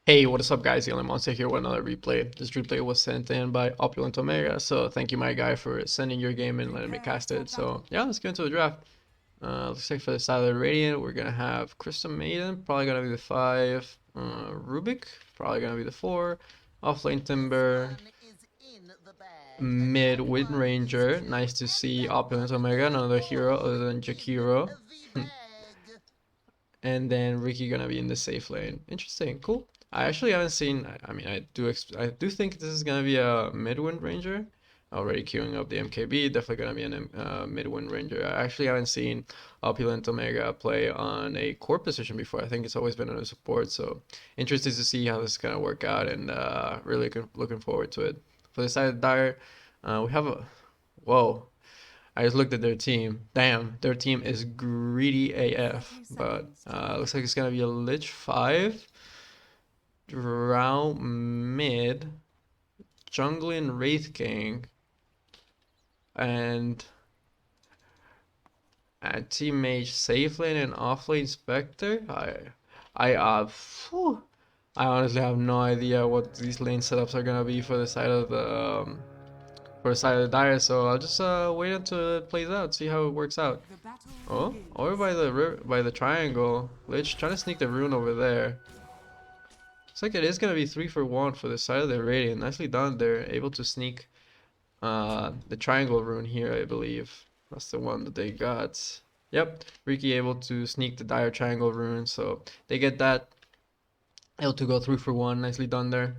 Hey, what is up guys? The Only Monster here with another replay. This replay was sent in by OpulentOmega, so thank you my guy for sending your game and letting me cast it. So yeah, let's get into the draft. Looks like for the side of the Radiant, we're gonna have Crystal Maiden, probably gonna be the 5. Rubik, probably gonna be the 4. Offlane Timber, mid Wind Ranger. Nice to see OpulentOmega, another hero other than Jakiro. And then Ricky gonna be in the safe lane. Interesting, cool. I actually haven't seen. I mean, I do think this is gonna be a mid-wind ranger. Already queuing up the MKB. Definitely gonna be a mid-wind ranger. I actually haven't seen Opulent Omega play on a core position before. I think it's always been on a support. So interested to see how this is gonna work out, and really looking forward to it. For the side of Dire, we have a whoa. I just looked at their team. Damn, their team is greedy AF. But looks like it's gonna be a Lich 5, Drow mid, Jungling Wraith King, and anti-mage safe lane and off lane Spectre. Phew, I honestly have no idea what these lane setups are gonna be for the side of the Dire, so I'll just wait until it plays out, see how it works out. Oh, over by the triangle. Lich trying to sneak the rune over there. Looks like it is gonna be 3 for 1 for the side of the Radiant. Nicely done. They're able to sneak the triangle rune here, I believe. That's the one that they got. Yep, Riki able to sneak the Dire triangle rune, so they get that. Able to go 3 for 1. Nicely done there.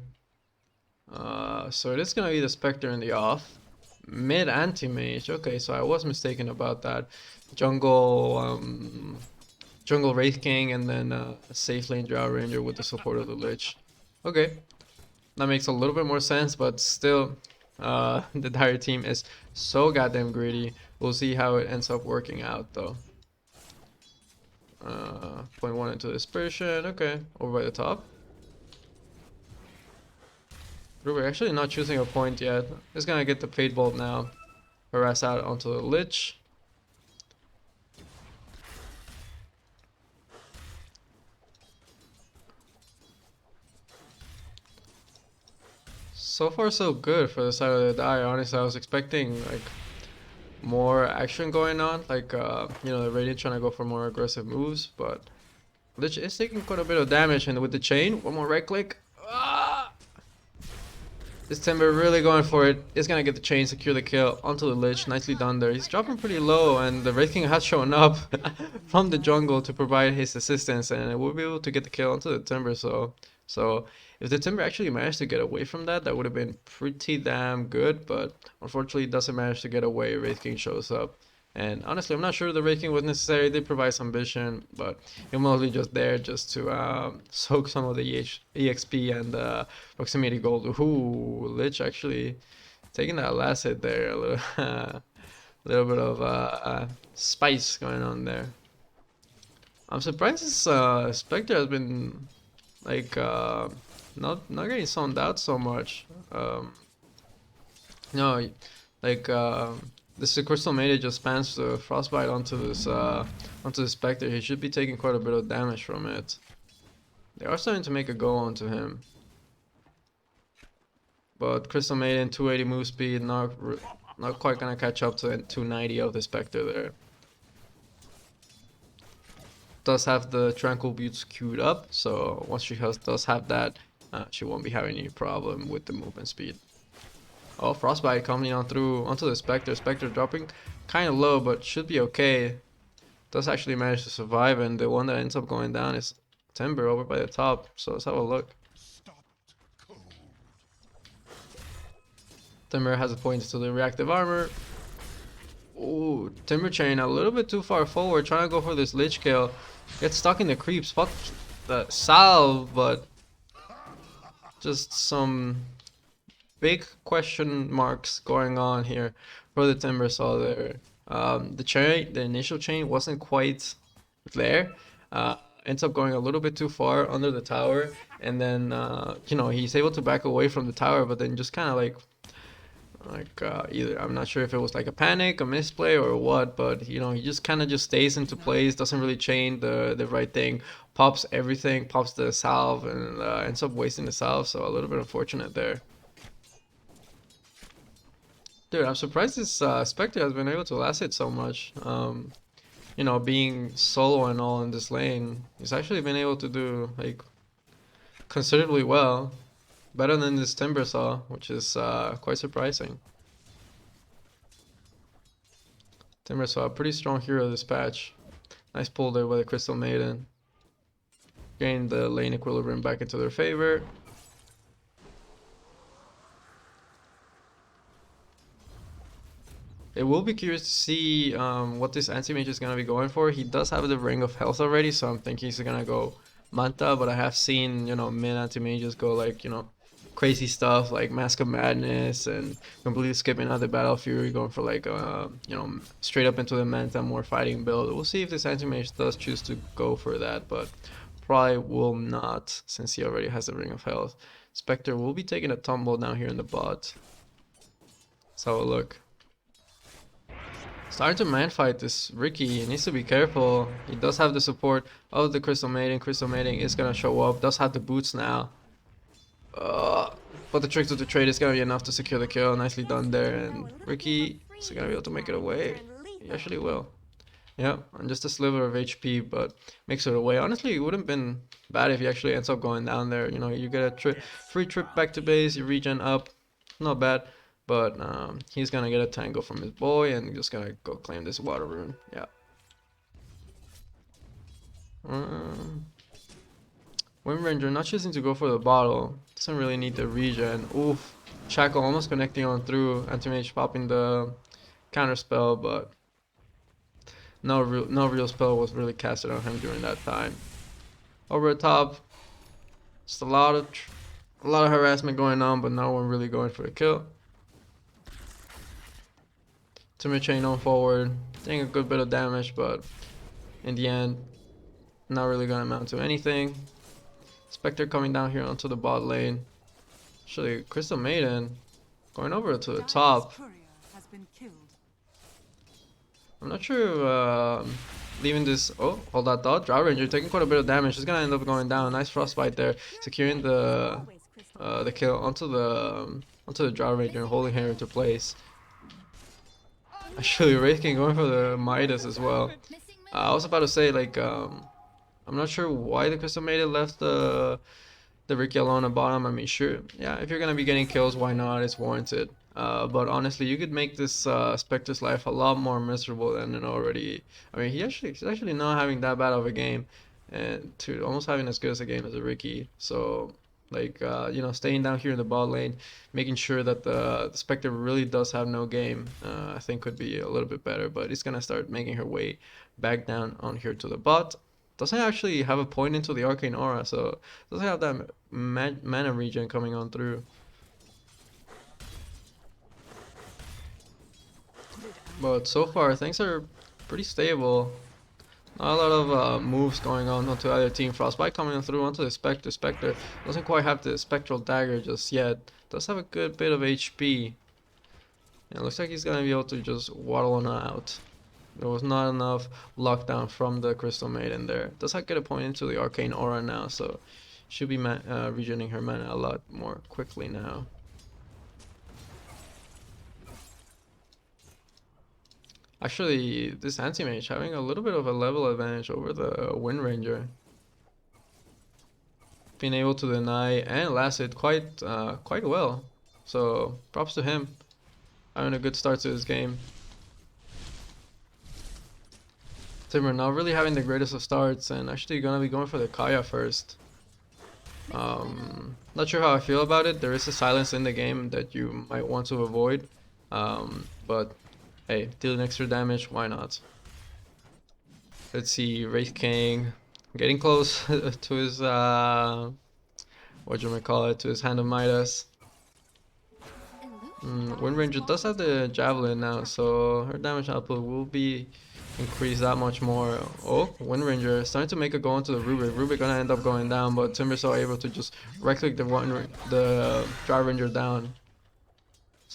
So it is gonna be the Spectre in the off. Mid anti-mage. Okay, so I was mistaken about that. Jungle Wraith King, and then a safe lane Drow Ranger with the support of the Lich. Okay, that makes a little bit more sense, but still, the Dire team is so goddamn greedy. We'll see how it ends up working out, though. 0.1 into dispersion. Okay, over by the top. We're actually not choosing a point yet. Just gonna get the Fade Bolt now. Harass out onto the Lich. So far so good for the side of the Dire. Honestly, I was expecting like more action going on, like the Radiant trying to go for more aggressive moves, but Lich is taking quite a bit of damage, and with the chain, one more right click. This Timber really going for it. Is gonna get the chain, secure the kill onto the Lich. Nicely done there. He's dropping pretty low, and the Wraith King has shown up from the jungle to provide his assistance, and we'll be able to get the kill onto the Timber. So if the Timber actually managed to get away from that, that would have been pretty damn good. But unfortunately, it doesn't manage to get away. Wraith King shows up. And honestly, I'm not sure the raking was necessary. They provide some vision, but you're mostly just there just to soak some of the EXP and proximity gold. Ooh, Lich actually taking that last hit there. A little, little bit of spice going on there. I'm surprised this Spectre has been like not getting zoned out so much. No, like. This Crystal Maiden just spams the Frostbite onto the Spectre. He should be taking quite a bit of damage from it. They are starting to make a go onto him. But Crystal Maiden 280 move speed, not quite gonna catch up to 290 of the Spectre there. Does have the Tranquil Boots queued up, so once she does have that, she won't be having any problem with the movement speed. Oh, Frostbite coming on through onto the Spectre. Spectre dropping kind of low, but should be okay. Does actually manage to survive, and the one that ends up going down is Timber over by the top. So let's have a look. Timber has a point to the reactive armor. Ooh, Timber Chain a little bit too far forward, trying to go for this Lich kill. Gets stuck in the creep. Spot the salve, but just some big question marks going on here for the Timber Saw there. The initial chain wasn't quite there. Ends up going a little bit too far under the tower, and then he's able to back away from the tower, but then just kind of like Like either I'm not sure if it was like a panic, a misplay, or what, but you know he just kind of just stays into place, doesn't really chain the right thing, pops everything, pops the salve, and ends up wasting the salve. So a little bit unfortunate there. Dude, I'm surprised this Spectre has been able to last it so much. You know, being solo and all in this lane, he's actually been able to do like considerably well, better than this Timbersaw, which is quite surprising. Timbersaw, a pretty strong hero this patch. Nice pull there by the Crystal Maiden. Gain the lane equilibrium back into their favor. It will be curious to see what this anti-mage is going to be going for. He does have the Ring of Health already, so I'm thinking he's going to go Manta, but I have seen, you know, mid anti-mages go like, you know, crazy stuff like Mask of Madness and completely skipping out the Battle Fury, going for like, you know, straight up into the Manta, more fighting build. We'll see if this anti-mage does choose to go for that, but probably will not since he already has the Ring of Health. Spectre will be taking a tumble down here in the bot. Let's have a look. Starting to man fight this Ricky. He needs to be careful. He does have the support of the Crystal Maiden. Crystal Maiden is gonna show up. Does have the boots now. But the Trick to the Trade is gonna be enough to secure the kill. Nicely done there. And Ricky is gonna be able to make it away. He actually will. Yeah, and just a sliver of HP, but makes it away. Honestly, it wouldn't have been bad if he actually ends up going down there. You know, you get a free trip back to base. You regen up. Not bad. But he's gonna get a tango from his boy and just gonna go claim this water rune. Yeah. Wind Ranger not choosing to go for the bottle. Doesn't really need the regen. Oof. Shackle almost connecting on through. Anti-mage popping the counter spell, but no real spell was really casted on him during that time. Over the top, just a lot of harassment going on, but no one really going for the kill. Timber chain on forward, doing a good bit of damage, but in the end, not really gonna amount to anything. Spectre coming down here onto the bot lane. Actually, Crystal Maiden going over to the top. I'm not sure leaving this. Oh, hold that thought. Drow Ranger taking quite a bit of damage. He's gonna end up going down. Nice frostbite there, securing the kill onto the Drow Ranger and holding her into place. Actually, Wraith King going for the Midas as well. I was about to say, like, I'm not sure why the Crystal Maiden left the Ricky alone at bottom. I mean, sure, yeah, if you're gonna be getting kills, why not? It's warranted. But honestly, you could make this Spectre's life a lot more miserable than it already. I mean, he's actually not having that bad of a game, and to almost having as good as a game as a Ricky. So, like, you know, staying down here in the bot lane, making sure that the Spectre really does have no game, I think could be a little bit better. But it's gonna start making her way back down on here to the bot. Doesn't actually have a point into the Arcane Aura, so doesn't have that mana regen coming on through. But so far, things are pretty stable. Not a lot of moves going on onto either team. Frostbite coming through onto the Spectre. Spectre doesn't quite have the Spectral Dagger just yet. Does have a good bit of HP. And it looks like he's going to be able to just waddle on out. There was not enough lockdown from the Crystal Maiden there. Does not get a point into the Arcane Aura now, so should be regening her mana a lot more quickly now. Actually, this anti-mage having a little bit of a level advantage over the Wind Ranger. Being able to deny and last it quite well. So props to him. Having a good start to this game. Timber not really having the greatest of starts and actually gonna be going for the Kaya first. Not sure how I feel about it. There is a silence in the game that you might want to avoid. But hey, dealing extra damage, why not? Let's see, Wraith King getting close to his to his Hand of Midas. Wind Ranger does have the Javelin now, so her damage output will be increased that much more. Oh, Wind Ranger starting to make a go into the Rubik. Rubik gonna end up going down, but Timbersaw able to just right click the Drow Ranger down.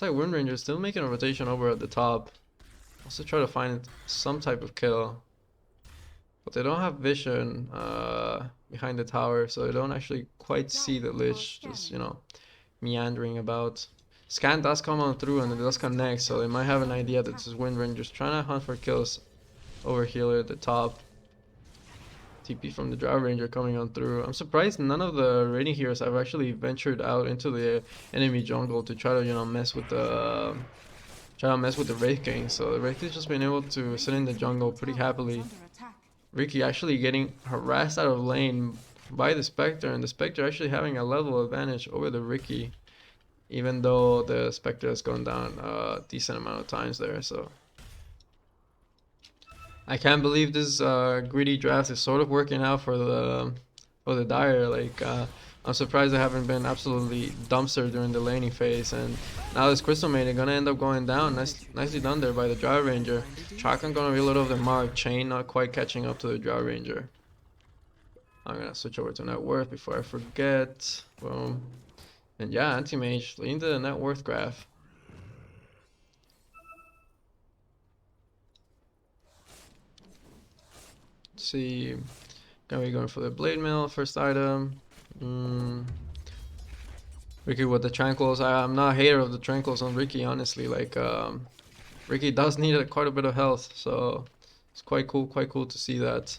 Looks like Wind Ranger still making a rotation over at the top. Also try to find some type of kill. But they don't have vision behind the tower, so they don't actually quite see the Lich just, you know, meandering about. Scan does come on through and it does connect, so they might have an idea that this is Wind Rangers trying to hunt for kills over here at the top. TP from the Drow Ranger coming on through. I'm surprised none of the raiding heroes have actually ventured out into the enemy jungle to try to, you know, mess with the Wraith King. So the Wraith King's just been able to sit in the jungle pretty happily. Ricky actually getting harassed out of lane by the Spectre, and the Spectre actually having a level advantage over the Ricky, even though the Spectre has gone down a decent amount of times there. So I can't believe this greedy draft is sort of working out for the Dire. Like I'm surprised I haven't been absolutely dumpster during the laning phase, and now this Crystal Maiden gonna end up going down. Nicely done there by the Drow Ranger. Shotgun gonna be a little of the mark. Chain not quite catching up to the Drow Ranger. I'm gonna switch over to net worth before I forget. Boom. And yeah, Anti-Mage leading to the net worth graph. Let's see. Gonna be going for the Blade Mill, first item. Ricky with the Tranquils. I'm not a hater of the Tranquils on Ricky, honestly. Like, Ricky does need quite a bit of health, so it's quite cool to see that.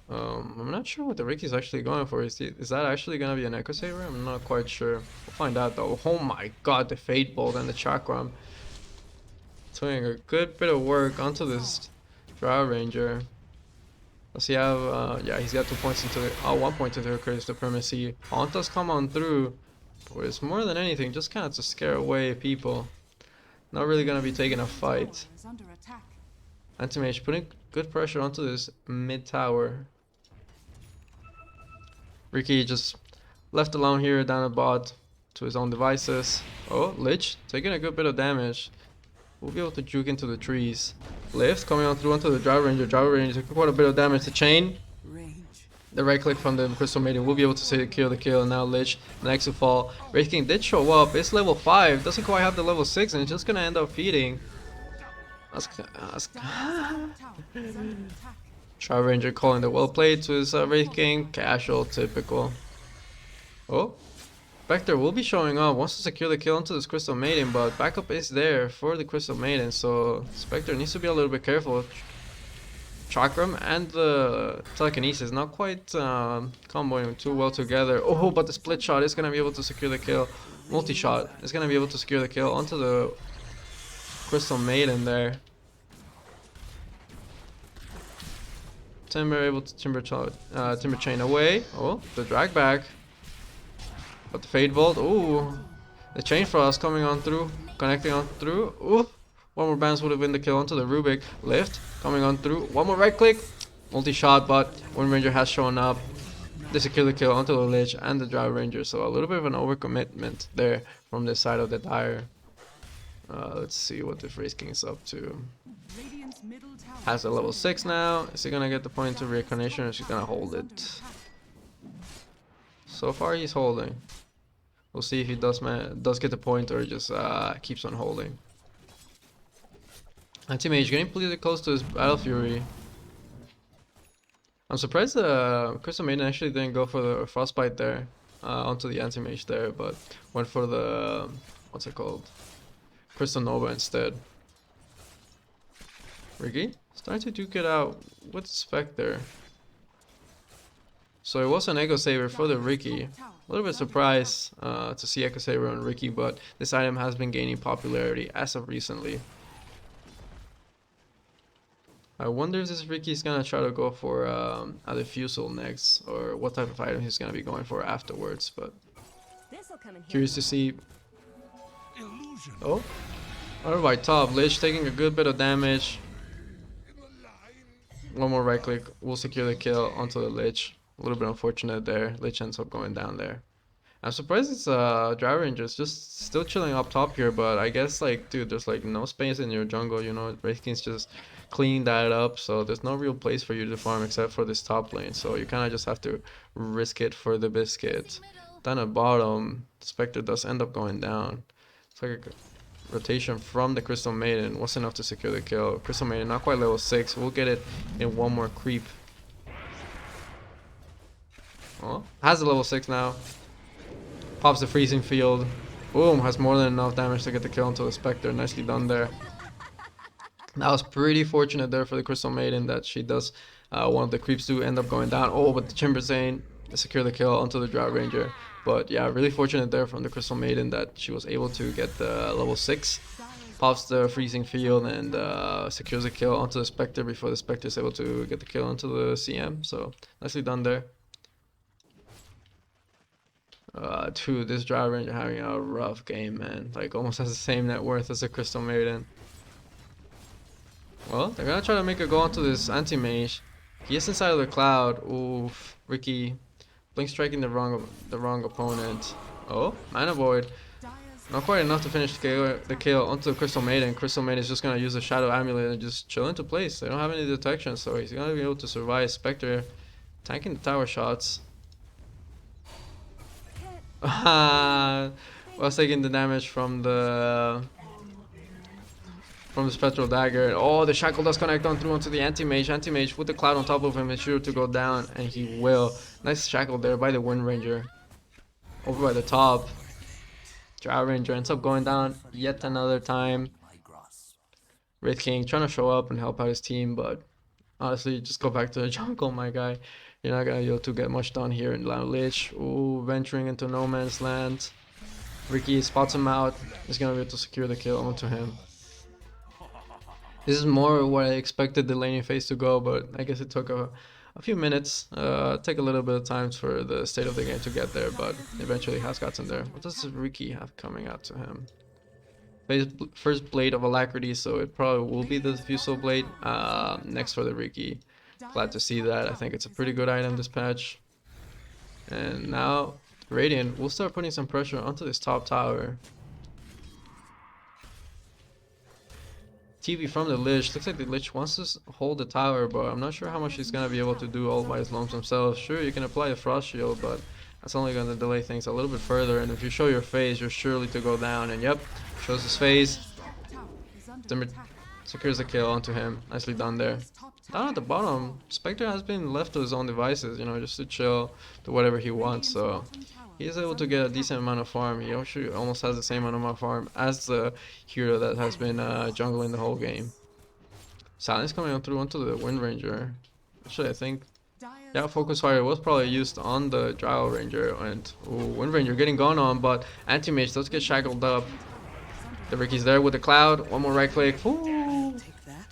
I'm not sure what the Ricky's actually going for. Is that actually gonna be an Echo Saver? I'm not quite sure. We'll find out though. Oh my god, the Fate Bolt and the Chakram. Doing a good bit of work onto this Drow Ranger. Does he have, yeah, he's got 2 points into it. Oh, 1 point into the Curse Supremacy. Hauntas come on through. But it's more than anything, just kind of to scare away people. Not really gonna be taking a fight. Anti-Mage putting good pressure onto this mid tower. Ricky just left alone here down the bot to his own devices. Oh, Lich taking a good bit of damage. We'll be able to juke into the trees. Lift coming on through onto the Drow Ranger. Drow Ranger taking quite a bit of damage. The chain. The right click from the Crystal Maiden will be able to secure the kill. And now Lich, the next to fall. Wraith King did show up. It's level 5. Doesn't quite have the level 6 and it's just gonna end up feeding. Drow Ranger calling the well played to his Wraith King. Casual, typical. Oh. Spectre will be showing up, wants to secure the kill onto this Crystal Maiden, but backup is there for the Crystal Maiden, so Spectre needs to be a little bit careful. Chakram and the Telekinesis not quite comboing too well together. Oh, but the split shot is going to be able to secure the kill. Multi-shot is going to be able to secure the kill onto the Crystal Maiden there. Timber able to Timber Chain away. Oh, the drag back. But the Fade Bolt, ooh. The Chain Frost coming on through, connecting on through. Ooh. One more bounce would have been the kill onto the Rubik. Lift, coming on through. One more right click. Multi-shot, but Wind Ranger has shown up. They secure the kill onto the Lich and the Drow Ranger. So a little bit of an overcommitment there from this side of the Dire. Let's see what the Wraith King is up to. Has a level 6 now. Is he gonna get the point to Reincarnation or is he gonna hold it? So far he's holding. We'll see if he does get the point or just keeps on holding. Anti-Mage getting pretty close to his Battle Fury. I'm surprised the Crystal Maiden actually didn't go for the Frostbite there onto the Anti-Mage there, but went for the what's it called? Crystal Nova instead. Ricky starting to duke it out with Spectre. So it was an Echo Saver for the Ricky. A little bit surprised to see Echo Saver on Ricky, but this item has been gaining popularity as of recently. I wonder if this Ricky is gonna try to go for either Fusel next, or what type of item he's gonna be going for afterwards. But curious to see. Oh, over by top, Lich taking a good bit of damage. One more right click will secure the kill onto the Lich. A little bit unfortunate there. Lich ends up going down there. I'm surprised it's Drow Rangers just still chilling up top here, but I guess like, dude, there's like no space in your jungle, you know. Wraith King's just cleaning that up, so there's no real place for you to farm except for this top lane. So you kind of just have to risk it for the biscuit. Down at bottom, Spectre does end up going down. It's like rotation from the Crystal Maiden was enough to secure the kill. Crystal Maiden not quite level 6. We'll get it in one more creep. Oh, has a level 6 now. Pops the freezing field. Boom, has more than enough damage to get the kill onto the Spectre. Nicely done there. That was pretty fortunate there for the Crystal Maiden that she does. One of the creeps do end up going down. Oh, but the Timbersane secure the kill onto the Drought Ranger. But yeah, really fortunate there from the Crystal Maiden that she was able to get the level 6. Pops the freezing field and secures a kill onto the Spectre before the Spectre is able to get the kill onto the CM. So nicely done there. Dude, this Drought Ranger having a rough game, man. Like almost has the same net worth as the Crystal Maiden. Well, they're gonna try to make a go onto this anti-mage. He is inside of the cloud. Oof, Ricky blink striking the wrong opponent. Oh, Mana Void. Not quite enough to finish the kill onto the Crystal Maiden. Crystal Maiden is just gonna use the Shadow Amulet and just chill into place. They don't have any detection, so he's gonna be able to survive. Spectre tanking the tower shots. Was taking the damage from the Spectral Dagger. Oh, the Shackle does connect on through onto the Anti-Mage. Anti-Mage with the cloud on top of him is sure to go down, and he will. Nice Shackle there by the Wind Ranger. Over by the top. Drought Ranger ends up going down yet another time. Wraith King trying to show up and help out his team, but honestly, just go back to the jungle, my guy. You're not gonna be able to get much done here in Lich. Ooh, venturing into no man's land. Ricky spots him out. He's gonna be able to secure the kill onto him. This is more what I expected the laning phase to go, but I guess it took a few minutes. Take a little bit of time for the state of the game to get there, but eventually has gotten there. What does Ricky have coming out to him? First Blade of Alacrity, so it probably will be the Diffusal Blade next for the Ricky. Glad to see that. I think it's a pretty good item this patch. And now Radiant will start putting some pressure onto this top tower. TV from the Lich. Looks like the Lich wants to hold the tower, but I'm not sure how much he's going to be able to do all by his lonesome self. Sure, you can apply a Frost Shield, but that's only going to delay things a little bit further. And if you show your phase, you're surely to go down. And yep, shows his phase. Secures the kill onto him. Nicely done there. Down at the bottom, Spectre has been left to his own devices, you know, just to chill, do whatever he wants. So he is able to get a decent amount of farm. He actually almost has the same amount of farm as the hero that has been jungling the whole game. Silence coming on through onto the Wind Ranger. Actually, I think, yeah, Focus Fire was probably used on the Drought Ranger. And ooh, Wind Ranger getting gone on, but Anti-Mage does get shackled up. The Ricky's there with the cloud. One more right click. Ooh.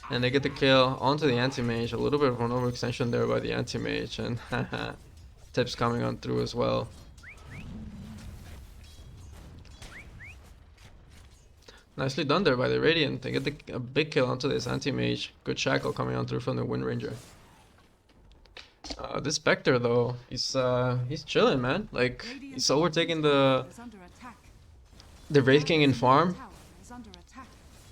And they get the kill onto the Anti-Mage. A little bit of an overextension there by the Anti-Mage. And tips coming on through as well. Nicely done there by the Radiant. They get a big kill onto this Anti-Mage. Good shackle coming on through from the Wind Ranger. This Spectre though, he's chilling, man. Like, he's overtaking the Wraith King in farm.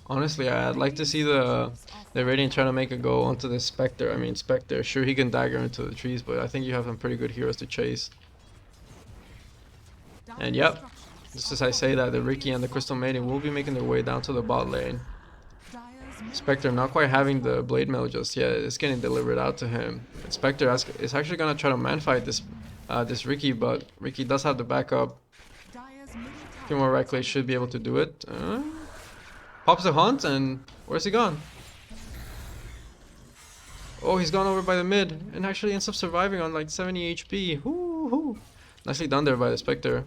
Honestly, I'd like to see the Radiant try to make a go onto this Spectre. I mean, Spectre, sure he can dagger into the trees, but I think you have some pretty good heroes to chase. And yep, just as I say that, the Ricky and the Crystal Maiden will be making their way down to the bot lane. Spectre not quite having the Blade Mail just yet. It's getting delivered out to him. And Spectre is actually gonna try to man-fight this Ricky, but Ricky does have the backup. A few more right clicks should be able to do it. Pops the hunt, and where's he gone? Oh, he's gone over by the mid, and actually ends up surviving on like 70 HP. Woo-hoo. Nicely done there by the Spectre.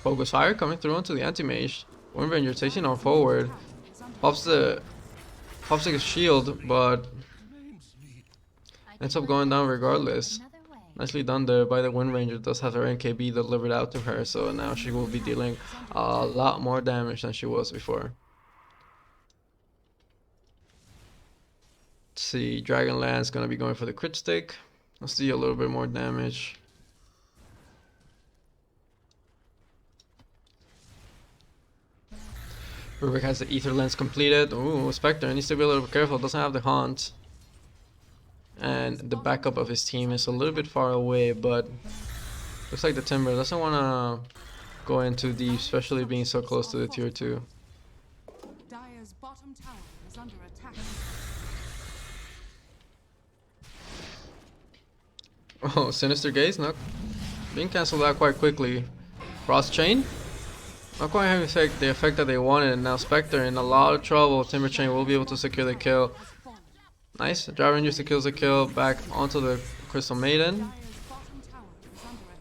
Focus Fire coming through onto the Anti-Mage. Wind Ranger chasing on forward. Pops the shield, but ends up going down regardless. Nicely done there by the Wind Ranger. Does have her NKB delivered out to her, so now she will be dealing a lot more damage than she was before. Let's see, Dragonlance gonna be going for the crit stick. Let's see a little bit more damage. Rubik has the Ether Lens completed. Ooh, Spectre needs to be a little bit careful. Doesn't have the haunt. And the backup of his team is a little bit far away, but looks like the Timber doesn't want to going too deep, especially being so close to the tier 2. Dire's bottom tower is under attack. Oh, Sinister Gaze, not being cancelled out quite quickly. Frost Chain, not quite having the effect that they wanted. Now Spectre in a lot of trouble. Timber Chain will be able to secure the kill. Nice, Dry Ranger secures the kill. Back onto the Crystal Maiden.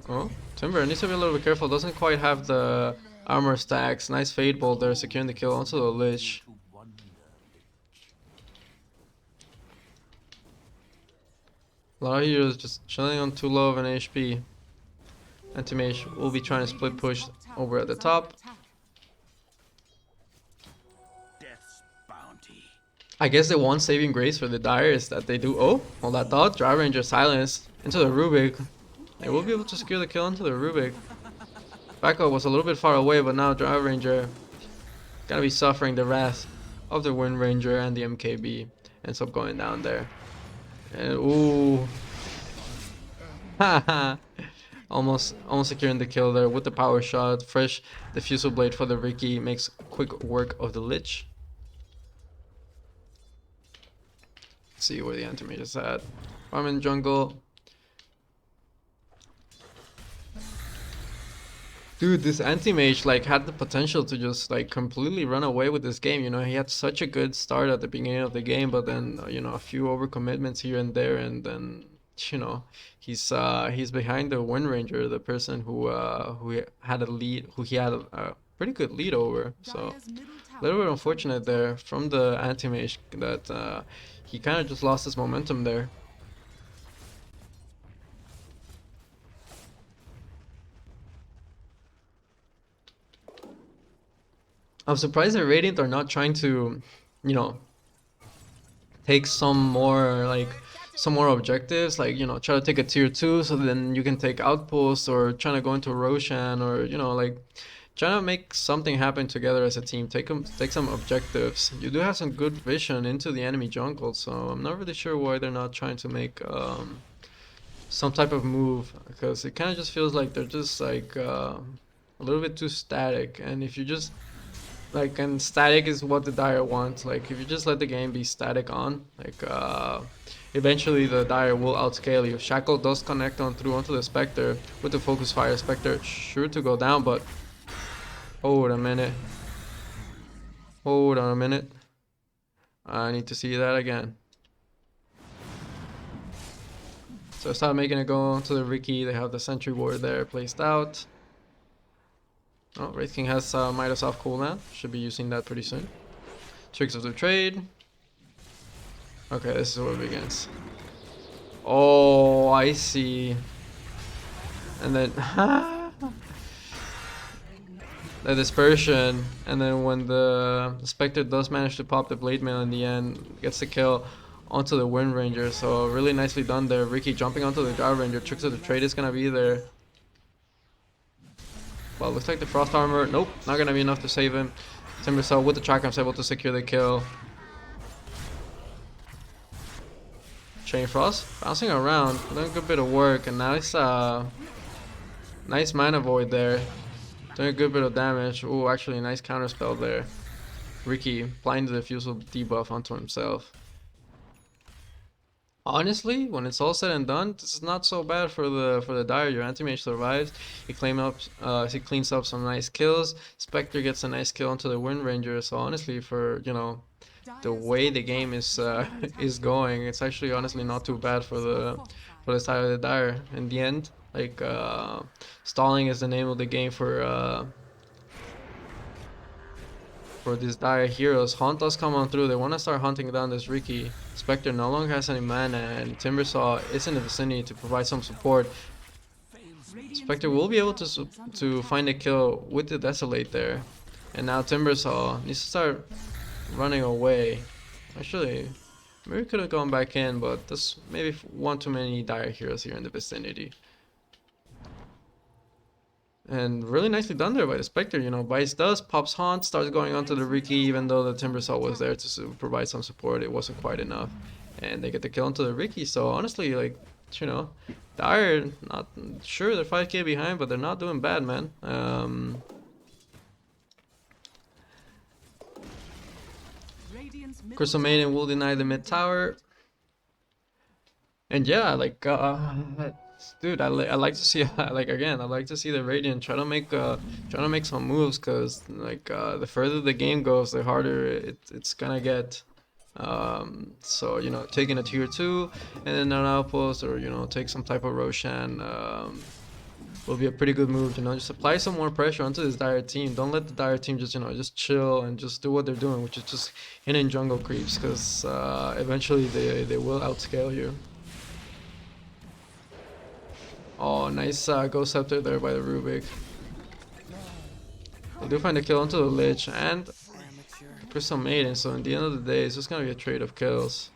Oh, Timber needs to be a little bit careful. Doesn't quite have the armor stacks. Nice Fade Bolt there, securing the kill onto the Lich. A lot of heroes just chilling on too low of an HP. Anti-Mage will be trying to split push over at the top. I guess the one saving grace for the Dire is that they do. Oh, hold that thought. Dry Ranger silence into the Rubik. They will be able to secure the kill into the Rubik. Backup was a little bit far away, but now Dry Ranger gonna be suffering the wrath of the Wind Ranger, and the MKB ends up going down there. And ooh, almost securing the kill there with the power shot. Fresh diffusal blade for the Riki makes quick work of the Lich. Let's see where the Anti-Mage is at. I'm in jungle. Dude, this Anti-Mage like had the potential to just like completely run away with this game. You know, he had such a good start at the beginning of the game, but then you know, a few overcommitments here and there, and then you know, he's behind the Wind Ranger, the person who had a lead, who he had a pretty good lead over. So a little bit unfortunate there from the Anti-Mage that he kind of just lost his momentum there. I'm surprised that Radiant are not trying to, you know, take some more objectives, like, you know, try to take a tier 2 so then you can take outposts, or trying to go into Roshan, or, you know, like trying to make something happen together as a team. Take some objectives. You do have some good vision into the enemy jungle, so I'm not really sure why they're not trying to make some type of move, because it kind of just feels like they're just like a little bit too static. And if you just like, and static is what the Dire wants. Like, if you just let the game be static on, like eventually the Dire will outscale you. Shackle does connect on through onto the Spectre with the focus fire. Spectre sure to go down, but hold a minute. Hold on a minute. I need to see that again. So start making it go to the Riki. They have the Sentry Ward there placed out. Oh, Wraith King has Midas off cooldown. Should be using that pretty soon. Tricks of the trade. Okay, this is where it begins. Oh, I see. And then the dispersion, and then when the Spectre does manage to pop the Blade Mail in the end, gets the kill onto the Wind Ranger. So really nicely done there. Riki jumping onto the Dry Ranger. Tricks of the trade is gonna be there. Well, looks like the Frost Armor, nope, not gonna be enough to save him. Timbersaw with the Tracker is able to secure the kill. Chain Frost, bouncing around, doing a good bit of work, and nice Mana Void there. Doing a good bit of damage. Ooh, actually a nice counter spell there. Riki applying the Diffusal debuff onto himself. Honestly, when it's all said and done, this is not so bad for the Dire. Your Anti-Mage survives. He cleans up some nice kills. Spectre gets a nice kill onto the Wind Ranger. So honestly, for, you know, the way the game is is going, it's actually honestly not too bad for the side of the Dire. In the end, like stalling is the name of the game for these Dire heroes. Haunt does come on through. They want to start hunting down this Riki. Spectre no longer has any mana, and Timbersaw is in the vicinity to provide some support. Spectre will be able to find a kill with the Desolate there. And now Timbersaw needs to start running away. Actually, maybe could have gone back in, but there's maybe one too many Dire heroes here in the vicinity. And really nicely done there by the Spectre. You know, bites dust, pops Haunt, starts going onto the Riki, even though the Timbersaw was there to provide some support. It wasn't quite enough. And they get the kill onto the Riki. So honestly, like, you know, Dire, not sure they're 5k behind, but they're not doing bad, man. Radiant's middle Crystal tower Maiden will deny the mid tower. And yeah, like, dude, I like to see, like, again, I like to see the Radiant try to make some moves, cause like, the further the game goes, the harder it's gonna get. So you know, taking a tier 2 and then an outpost, or you know, take some type of Roshan, will be a pretty good move. You know, just apply some more pressure onto this Dire team. Don't let the Dire team just, you know, just chill and just do what they're doing, which is just hitting jungle creeps, because eventually they will outscale you. Oh, nice Ghost Scepter there by the Rubik. They do find a kill onto the Lich and Crystal Maiden, so in the end of the day, it's just gonna be a trade of kills.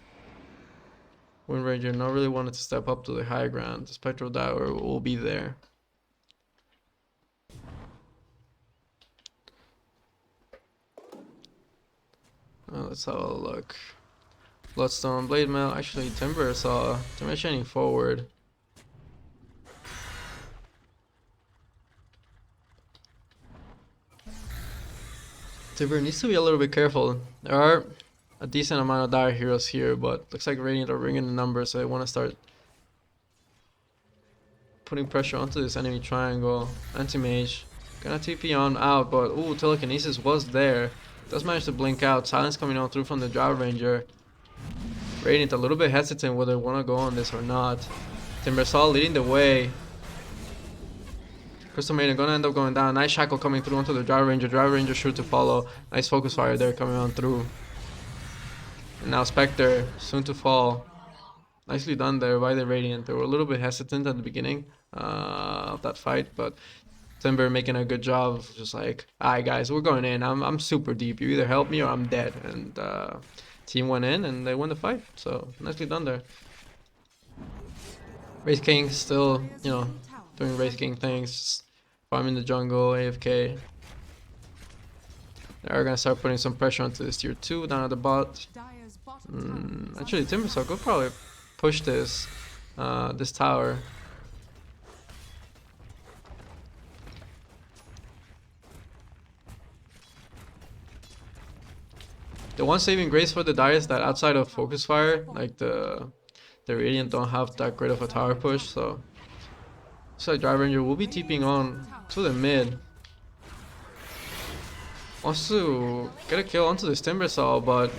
Wind Ranger not really wanted to step up to the high ground. The Spectral Dower will be there. Let's have a look. Bloodstone, Blade Mail. Actually, Timber chaining forward. Timber needs to be a little bit careful. There are a decent amount of Dire heroes here, but looks like Radiant are ringing the numbers, so I want to start putting pressure onto this enemy triangle. Anti-mage. Gonna TP on out, but ooh, telekinesis was there. Does manage to blink out. Silence coming on through from the Drow Ranger. Radiant a little bit hesitant whether they want to go on this or not. Timbersaw leading the way. Crystal Maiden gonna end up going down. Nice shackle coming through onto the Drow Ranger. Drow Ranger sure to follow. Nice focus fire there coming on through. And now Spectre soon to fall. Nicely done there by the Radiant. They were a little bit hesitant at the beginning of that fight, but Timber making a good job of just like, alright guys, we're going in. I'm super deep. You either help me or I'm dead. And team went in and they won the fight. So nicely done there. Wraith King still, you know, doing Wraith King things, just farming the jungle, AFK. They're gonna start putting some pressure onto this tier 2 down at the bot. Actually, Timbersaw could probably push this this tower. The one saving grace for the Dire is that outside of focus fire, like the Radiant don't have that great of a tower push, so Drow Ranger will be TPing on to the mid. Wants to get a kill onto this Timbersaw, but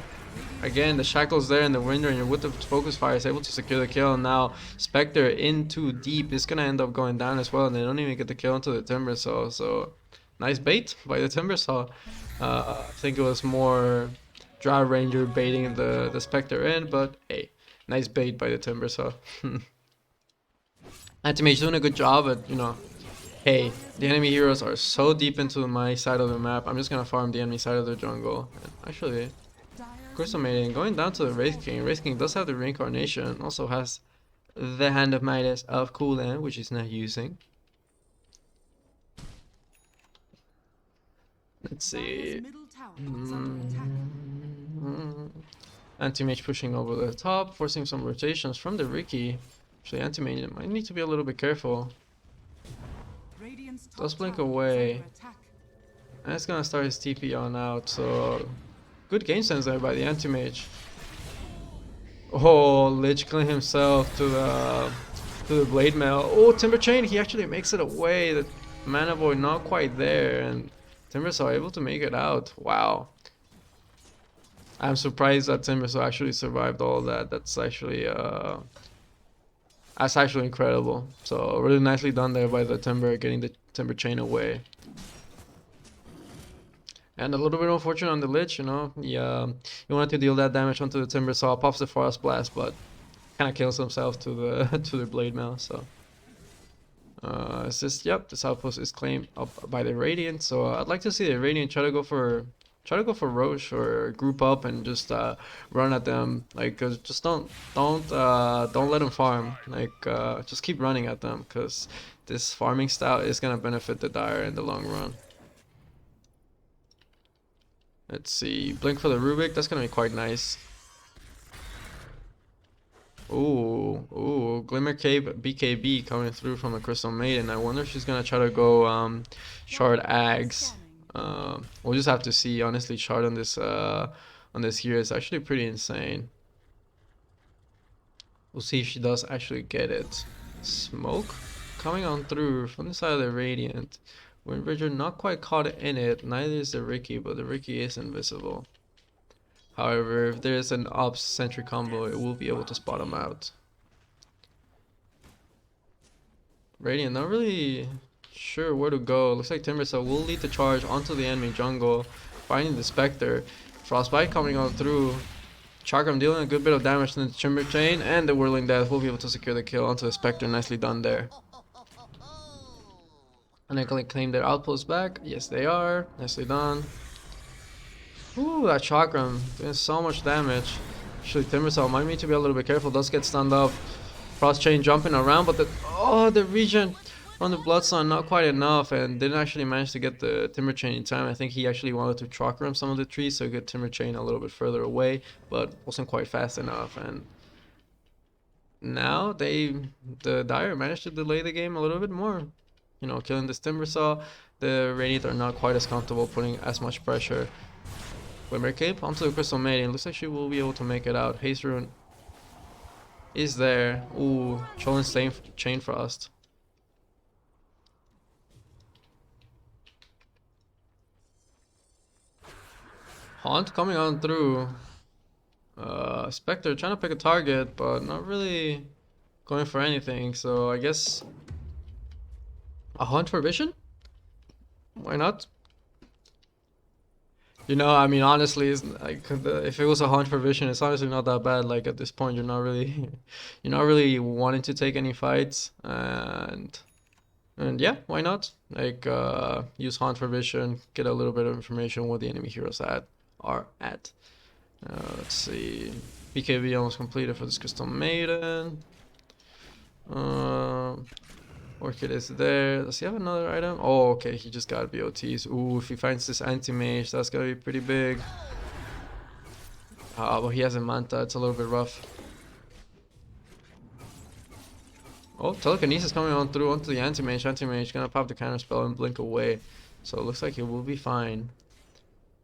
again, the shackle's there and the Wind Ranger with the focus fire is able to secure the kill. And now Spectre in too deep is gonna end up going down as well, and they don't even get the kill onto the Timbersaw. So nice bait by the Timbersaw. I think it was more Drow Ranger baiting the Spectre in, but hey, nice bait by the Timbersaw. Anti-Mage doing a good job at, you know, hey, the enemy heroes are so deep into my side of the map, I'm just gonna farm the enemy side of the jungle. And actually, Crystal Maiden going down to the Wraith King. Wraith King does have the Reincarnation, also has the Hand of Midas of cooldown, which he's not using. Let's see. Anti-Mage pushing over the top, forcing some rotations from the Riki. Actually, Anti-Mage might need to be a little bit careful. Does blink away. And it's gonna start his TP on out, so good game sense there by the Anti-Mage. Oh, Lich killing himself to the Blade Mail. Oh, Timber Chain, he actually makes it away. The Mana Void not quite there, and Timbersaw able to make it out. Wow. I'm surprised that Timbersaw actually survived all of that. That's actually incredible. So really nicely done there by the Timber, getting the Timber Chain away. And a little bit unfortunate on the Lich, you know. He wanted to deal that damage onto the Timbersaw, pops the Forest Blast, but kind of kills himself to the to the Blade Mail. So it's just, yep, this outpost is claimed up by the Radiant. So I'd like to see the Radiant try to go for Roche or group up and just run at them. Like, just don't let them farm. Like, just keep running at them, because this farming style is gonna benefit the Dire in the long run. Let's see, blink for the Rubik. That's gonna be quite nice. Ooh, Glimmer Cape BKB coming through from the Crystal Maiden. I wonder if she's gonna try to go Shard Ags. We'll just have to see. Honestly, Shard on this here is actually pretty insane. We'll see if she does actually get it. Smoke coming on through from the side of the Radiant. Windbridger not quite caught in it. Neither is the Riki, but the Riki is invisible. However, if there is an Ops Sentry combo, it will be able to spot him out. Radiant not really sure where to go. Looks like Timbersaw will lead the charge onto the enemy jungle, finding the Spectre. Frostbite coming on through. Chakram dealing a good bit of damage to the Timber Chain, and the Whirling Death will be able to secure the kill onto the Spectre. Nicely done there. And they can claim their outpost back. Yes, they are. Nicely done. Ooh, that Chakram doing so much damage. Actually, Timbersaw might need to be a little bit careful. Does get stunned up. Frost Chain jumping around, but the regen from the Bloodstone not quite enough, and didn't actually manage to get the Timber Chain in time. I think he actually wanted to Chakram some of the trees, so get Timber Chain a little bit further away, but wasn't quite fast enough. And now the Dire managed to delay the game a little bit more. You know, killing this Timbersaw. The Radiant are not quite as comfortable putting as much pressure. Glimmer Cape onto the Crystal Maiden. Looks like she will be able to make it out. Haste Rune is there. Ooh, Cholin's Chain Frost. Haunt coming on through. Spectre trying to pick a target, but not really going for anything. So I guess a Haunt for Vision? Why not? You know, I mean, honestly, it's like if it was a Haunt for Vision, it's honestly not that bad. Like at this point, you're not really, you're not really wanting to take any fights, and yeah, why not? Like use Haunt for Vision, get a little bit of information what the enemy heroes are at. Let's see, BKB almost completed for this Crystal Maiden. Orchid is there. Does he have another item? Oh, okay, he just got BOTs. Ooh, if he finds this anti-mage, that's gonna be pretty big. But he has a Manta, it's a little bit rough. Oh, Telekinesis coming on through onto the anti-mage. Anti-mage gonna pop the counter spell and blink away. So it looks like he will be fine.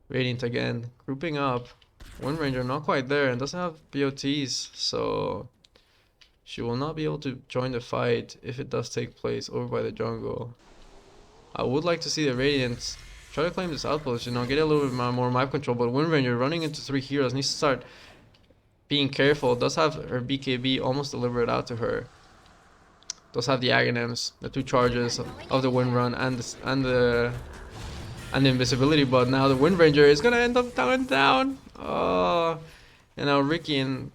Radiant again, grouping up. Wind Ranger not quite there and doesn't have BOTs, so she will not be able to join the fight if it does take place over by the jungle. I would like to see the Radiants try to claim this outpost, you know, get a little bit more map control, but Wind Ranger running into 3 heroes needs to start being careful. Does have her BKB almost delivered out to her. Does have the Aghanims, the 2 charges of the Wind Run and the invisibility, but now the Wind Ranger is gonna end up down. Oh, and now Riki in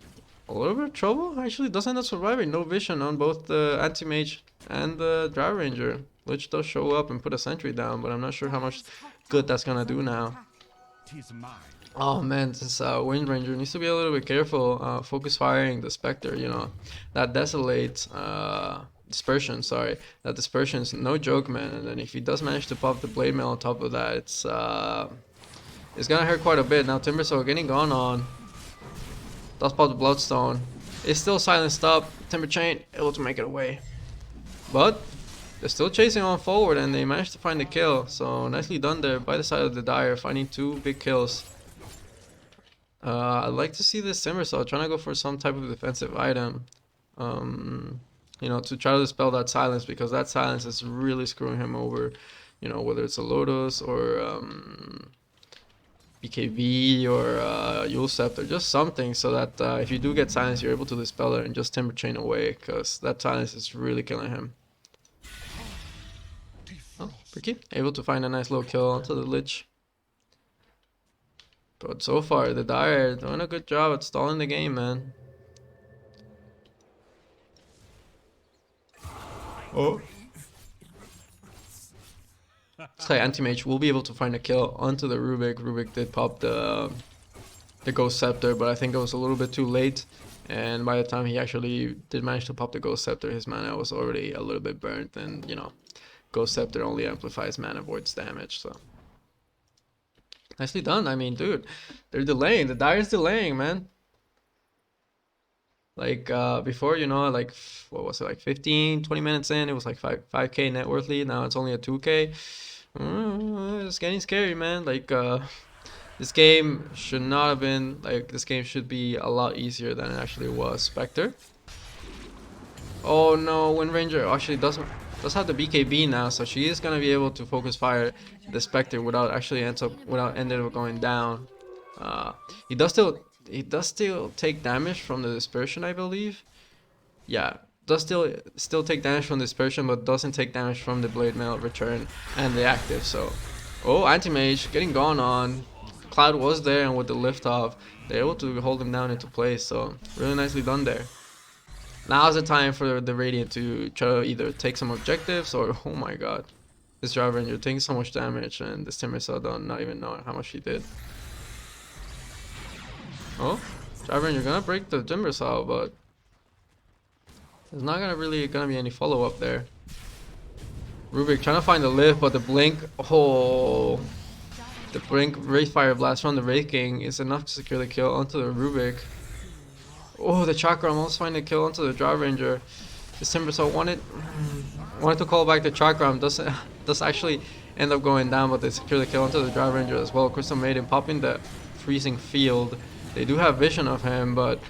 a little bit of trouble. Actually does end up surviving. No vision on both the Anti-Mage and the Dry Ranger. Lich does show up and put a sentry down, but I'm not sure how much good that's gonna do now. Oh man, this Wind Ranger needs to be a little bit careful. Focus firing the Spectre, you know. That Desolate Dispersion, sorry. That Dispersion is no joke, man. And then if he does manage to pop the Blade Mail on top of that, it's gonna hurt quite a bit. Now Timbersaw getting gone on. Does pop the Bloodstone. It's still silenced up. Timber Chain able to make it away. But they're still chasing on forward and they managed to find the kill. So nicely done there by the side of the Dire, finding 2 big kills. I'd like to see this Timbersaw trying to go for some type of defensive item. You know, to try to dispel that silence, because that silence is really screwing him over. You know, whether it's a Lotus or BKB or Yule Scepter, just something so that if you do get silence, you're able to dispel it and just Timber Chain away, because that silence is really killing him. Oh, Ricky able to find a nice little kill onto the Lich. But so far, the Dire doing a good job at stalling the game, man. Oh. Looks like Anti-Mage will be able to find a kill onto the Rubik. Rubik did pop the Ghost Scepter, but I think it was a little bit too late. And by the time he actually did manage to pop the Ghost Scepter, his mana was already a little bit burnt. And, you know, Ghost Scepter only amplifies mana void's damage, so. Nicely done. I mean, dude, they're delaying. The Dire's delaying, man. Like before, you know, like what was it, like 15, 20 minutes in, it was like 5k net worth lead. Now it's only a 2k. It's getting scary, man. Like this game should not have been like, this game should be a lot easier than it actually was. Spectre. Oh no, Wind Ranger actually does have the BKB now, so she is gonna be able to focus fire the Spectre without actually ended up going down. Uh, he does still take damage from the dispersion, I believe. Yeah, does still take damage from dispersion, but doesn't take damage from the blade mail return and the active. So, oh, anti-mage getting gone on. Cloud was there, and with the lift off, they're able to hold him down into place. So really nicely done there. Now's the time for the Radiant to try to either take some objectives or, oh my god, this Driver Ranger taking so much damage, and this Timber Cell don't not even know how much he did. Oh, Driver Ranger gonna break the Timber Cell, but there's not gonna be any follow up there. Rubik trying to find the lift, but the blink, oh, the blink Wraith Fire Blast from the Wraith King is enough to secure the kill onto the Rubik. Oh, the Chakra almost finding the kill onto the Drive Ranger. This Timber Cell wanted to call back the Chakra, does actually end up going down, but they secure the kill onto the Drive Ranger as well. Crystal Maiden popping the freezing field. They do have vision of him, but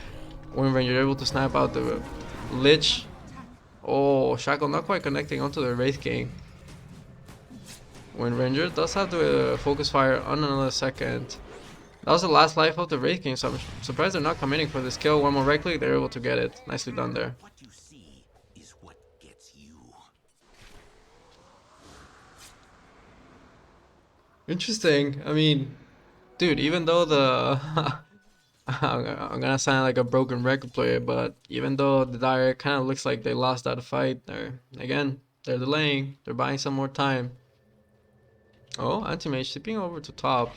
Wind Ranger able to snap out the Lich. Oh, Shackle not quite connecting onto the Wraith King. Wind Ranger does have to focus fire on another second. That was the last life of the Wraith King, so I'm surprised they're not committing for this kill. One more right click, they're able to get it. Nicely done there. What you see is what gets you. Interesting. I mean, dude, even though the I'm gonna sound like a broken record player, but even though the Dire kind of looks like they lost that fight, they're delaying. They're buying some more time. Oh, Anti-Mage slipping over to top.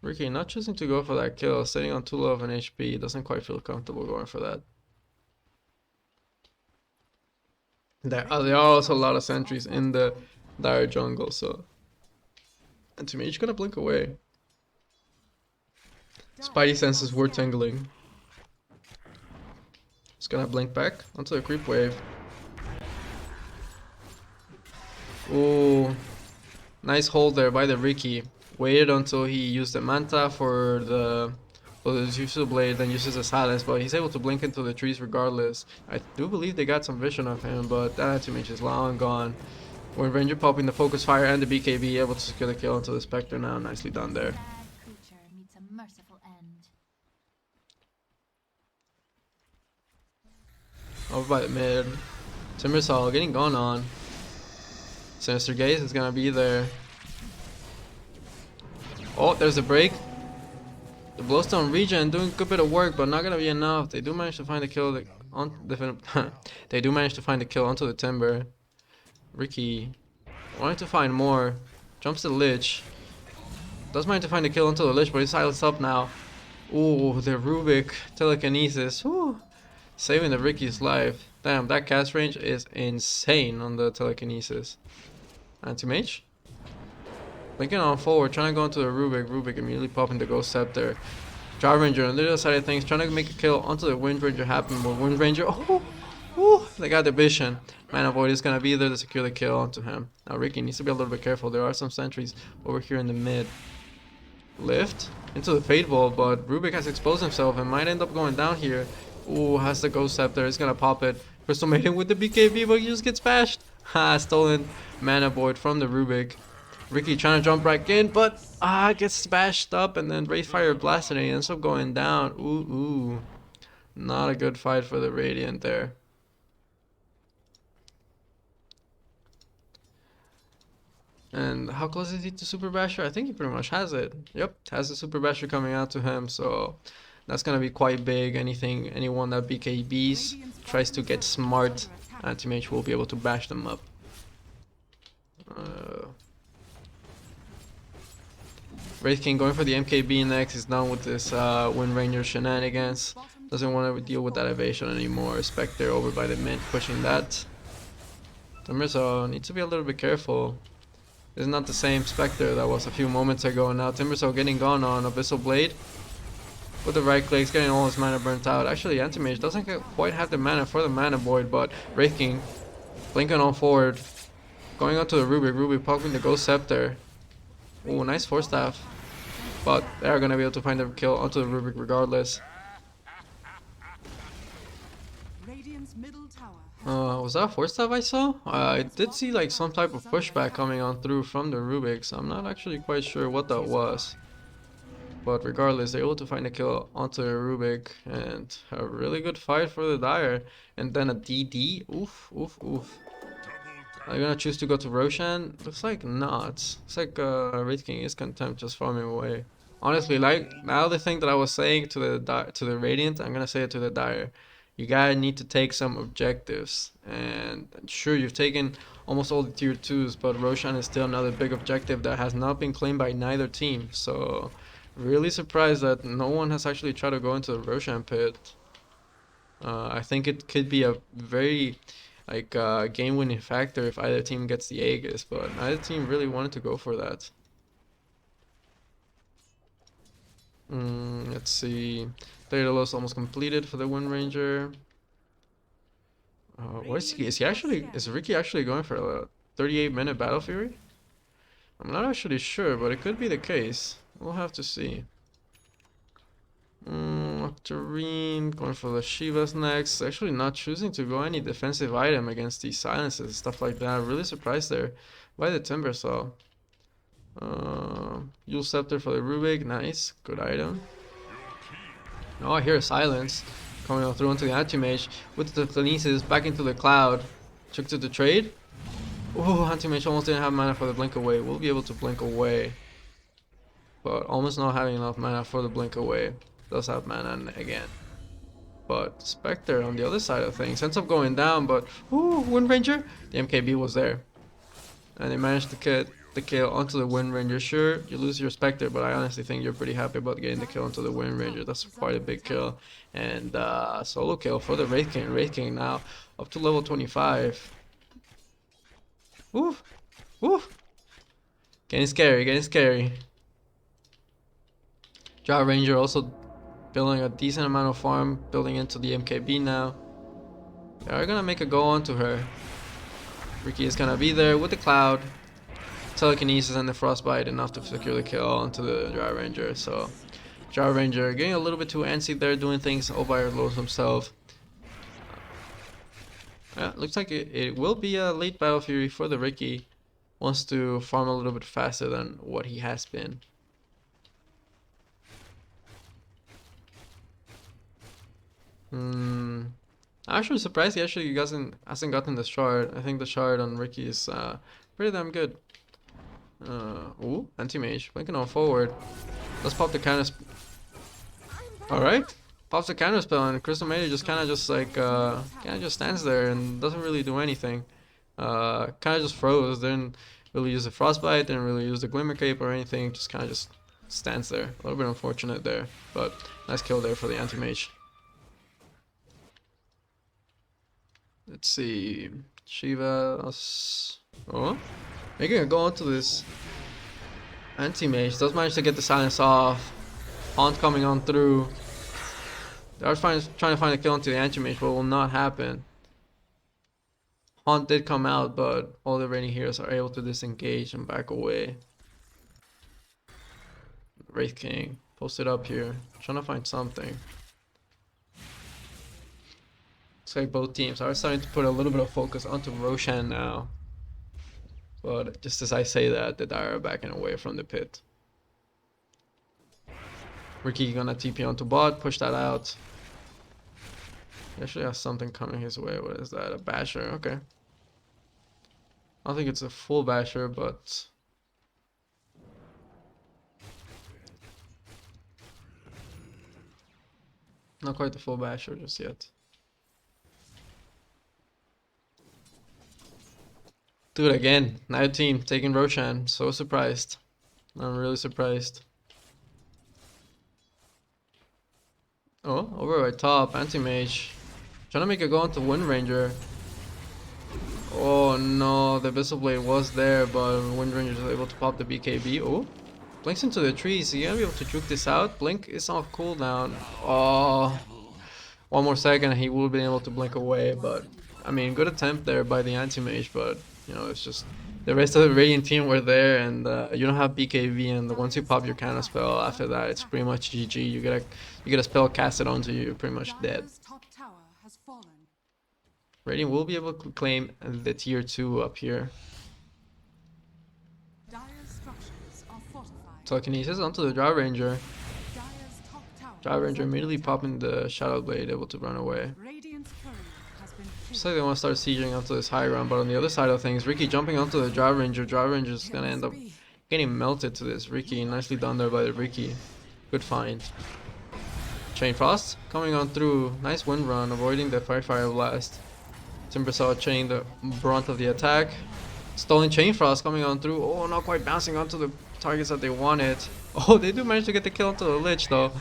Ricky not choosing to go for that kill, sitting on too low of an HP, doesn't quite feel comfortable going for that. There are also a lot of sentries in the Dire jungle, so Anti-Mage gonna blink away. Spidey senses were tingling. Just gonna blink back onto the creep wave. Ooh, nice hold there by the Ricky. Waited until he used the Manta for the Jutsu Blade, then uses the Silence, but he's able to blink into the trees regardless. I do believe they got some vision of him, but that Anti-Mage is long gone. Wind Ranger popping the Focus Fire and the BKB, able to secure the kill into the Spectre now. Nicely done there. Over by the mid. Timbersaw getting gone on. Sinister Gaze is gonna be there. Oh, there's a break. The Blowstone regen doing a good bit of work, but not gonna be enough. They do manage to find the kill they do manage to find the kill onto the Timber. Ricky wanting to find more. Jumps the Lich. Does manage to find the kill onto the Lich, but he's silenced up now. Ooh, the Rubik telekinesis. Woo. Saving the Ricky's life. Damn, that cast range is insane on the telekinesis. Anti-Mage. Linking on forward, trying to go into the Rubik. Rubik immediately popping the Ghost Scepter. Drive Ranger on the other side of things, trying to make a kill onto the Wind Ranger happen, but Wind Ranger, they got the vision. Mana Void is gonna be there to secure the kill onto him. Now Ricky needs to be a little bit careful. There are some sentries over here in the mid. Lift into the Fate Bolt, but Rubik has exposed himself and might end up going down here. Ooh, has the Ghost Scepter, it's gonna pop it. Crystal Maiden with the BKB, but he just gets bashed. Ha, stolen Mana Void from the Rubik. Ricky trying to jump back in, but gets bashed up, and then Wraith Fire blasted and he ends up going down. Ooh. Not a good fight for the Radiant there. And how close is he to Super Basher? I think he pretty much has it. Yep, has the Super Basher coming out to him, so that's gonna be quite big. Anyone that BKBs tries to get smart, Anti-Mage will be able to bash them up. Wraith King going for the MKB next. He's done with this Wind Ranger shenanigans. Doesn't want to deal with that evasion anymore. Spectre over by the mid, pushing that. Timbersaw needs to be a little bit careful. This is not the same Spectre that was a few moments ago. Now Timbersaw getting gone on Abyssal Blade. with the right clicks, getting all his mana burnt out. Actually, Anti-Mage doesn't quite have the mana for the Mana Void, but Wraith King blinking on forward, going onto the Rubik. Rubik popping the Ghost Scepter. Ooh, nice Force Staff. But they're gonna be able to find the kill onto the Rubik regardless. Radiant's middle tower. Was that a Force Staff I saw? I did see like some type of pushback coming on through from the Rubik, so I'm not actually quite sure what that was. But regardless, they're able to find a kill onto the Rubik, and a really good fight for the Dire. And then a DD. Oof, oof, oof. Are you gonna choose to go to Roshan? Looks like not. Looks like Wraith King is content just farming away. Honestly, like now the thing that I was saying to the Radiant, I'm gonna say it to the Dire. You gotta need to take some objectives. And sure, you've taken almost all the tier 2s, but Roshan is still another big objective that has not been claimed by neither team. So really surprised that no one has actually tried to go into the Roshan pit. I think it could be a very game-winning factor if either team gets the Aegis, but neither team really wanted to go for that. Let's see. Daedalus almost completed for the Wind Ranger. What is he? Is Ricky actually going for a 38-minute Battle Fury? I'm not actually sure, but it could be the case. We'll have to see. Octarine going for the Shivas next. Actually not choosing to go any defensive item against these silences and stuff like that. Really surprised there by the Timbersaw. Yule Scepter for the Rubik. Nice. Good item. Oh, I hear a silence coming through into the Anti-Mage with the Telekinesis back into the cloud. Took to the trade. Oh, Anti-Mage almost didn't have mana for the blink away. We'll be able to blink away, but almost not having enough mana for the blink away. Does have mana again. But Spectre on the other side of things ends up going down, but ooh, Wind Ranger! The MKB was there. And they managed to get the kill onto the Wind Ranger. Sure, you lose your Spectre, but I honestly think you're pretty happy about getting the kill onto the Wind Ranger. That's quite a big kill. And solo kill for the Wraith King. Wraith King now up to level 25. Oof! Oof! Getting scary, getting scary. Jaw Ranger also building a decent amount of farm, building into the MKB now. They are gonna make a go onto her. Ricky is gonna be there with the Cloud, Telekinesis, and the Frostbite, enough to secure the kill onto the Jaw Ranger. So, Jaw Ranger getting a little bit too antsy there, doing things all by himself. Yeah, looks like it will be a late Battle Fury for the Ricky. Wants to farm a little bit faster than what he has been. I'm actually surprised he actually hasn't gotten the shard. I think the shard on Ricky is pretty damn good. Ooh, Anti-Mage blinking on forward. Let's pop the counter. Alright, pops the counter spell, and Crystal Maiden just kind of just stands there and doesn't really do anything. Kind of just froze. Didn't really use the Frostbite. Didn't really use the Glimmer Cape or anything. Just kind of just stands there. A little bit unfortunate there, but nice kill there for the Anti-Mage. Let's see, Shivas. Oh, making a go onto this Anti-Mage. Does manage to get the silence off. Haunt coming on through. They are trying to find a kill onto the Anti-Mage, but will not happen. Haunt did come out, but all the Raining Heroes are able to disengage and back away. Wraith King posted up here, trying to find something. Looks like both teams are starting to put a little bit of focus onto Roshan now. But just as I say that, the Dire are backing away from the pit. Ricky gonna TP onto bot, push that out. He actually has something coming his way. What is that? A Basher? Okay. I don't think it's a full Basher, but... not quite the full Basher just yet. Do it again. Night team taking Roshan. So surprised. I'm really surprised. Oh, over at top, Anti-Mage. Trying to make a go into Wind Ranger. Oh no, the Abyssal Blade was there, but Wind Ranger is able to pop the BKB. Oh, Blinks into the trees. Is he gonna be able to juke this out? Blink is off cooldown. Oh, one more second and he would have been able to blink away. But I mean, good attempt there by the anti-mage. But you know, it's just the rest of the Radiant team were there, and you don't have BKB. And once you pop your counter spell, after that, it's pretty much GG. You get a spell casted onto you, you're pretty much dead. Dire's top tower has fallen. Radiant will be able to claim the tier 2 up here. Dire's structures are fortified. Telekinesis onto the Drow Ranger. Dire's top tower. Drow Ranger immediately popping the Shadow Blade, able to run away. Radiant's courier has been Looks killed. like they want to start sieging onto this high ground, but on the other side of things, Riki jumping onto the Drow Ranger. Drow Ranger's gonna end up getting melted to this Riki. Nicely done there by the Riki. Good find. Chain Frost coming on through. Nice wind run, avoiding the Fire Blast. Timbersaw chain the brunt of the attack. Stolen Chain Frost coming on through. Oh, not quite bouncing onto the targets that they wanted. Oh, they do manage to get the kill onto the Lich though.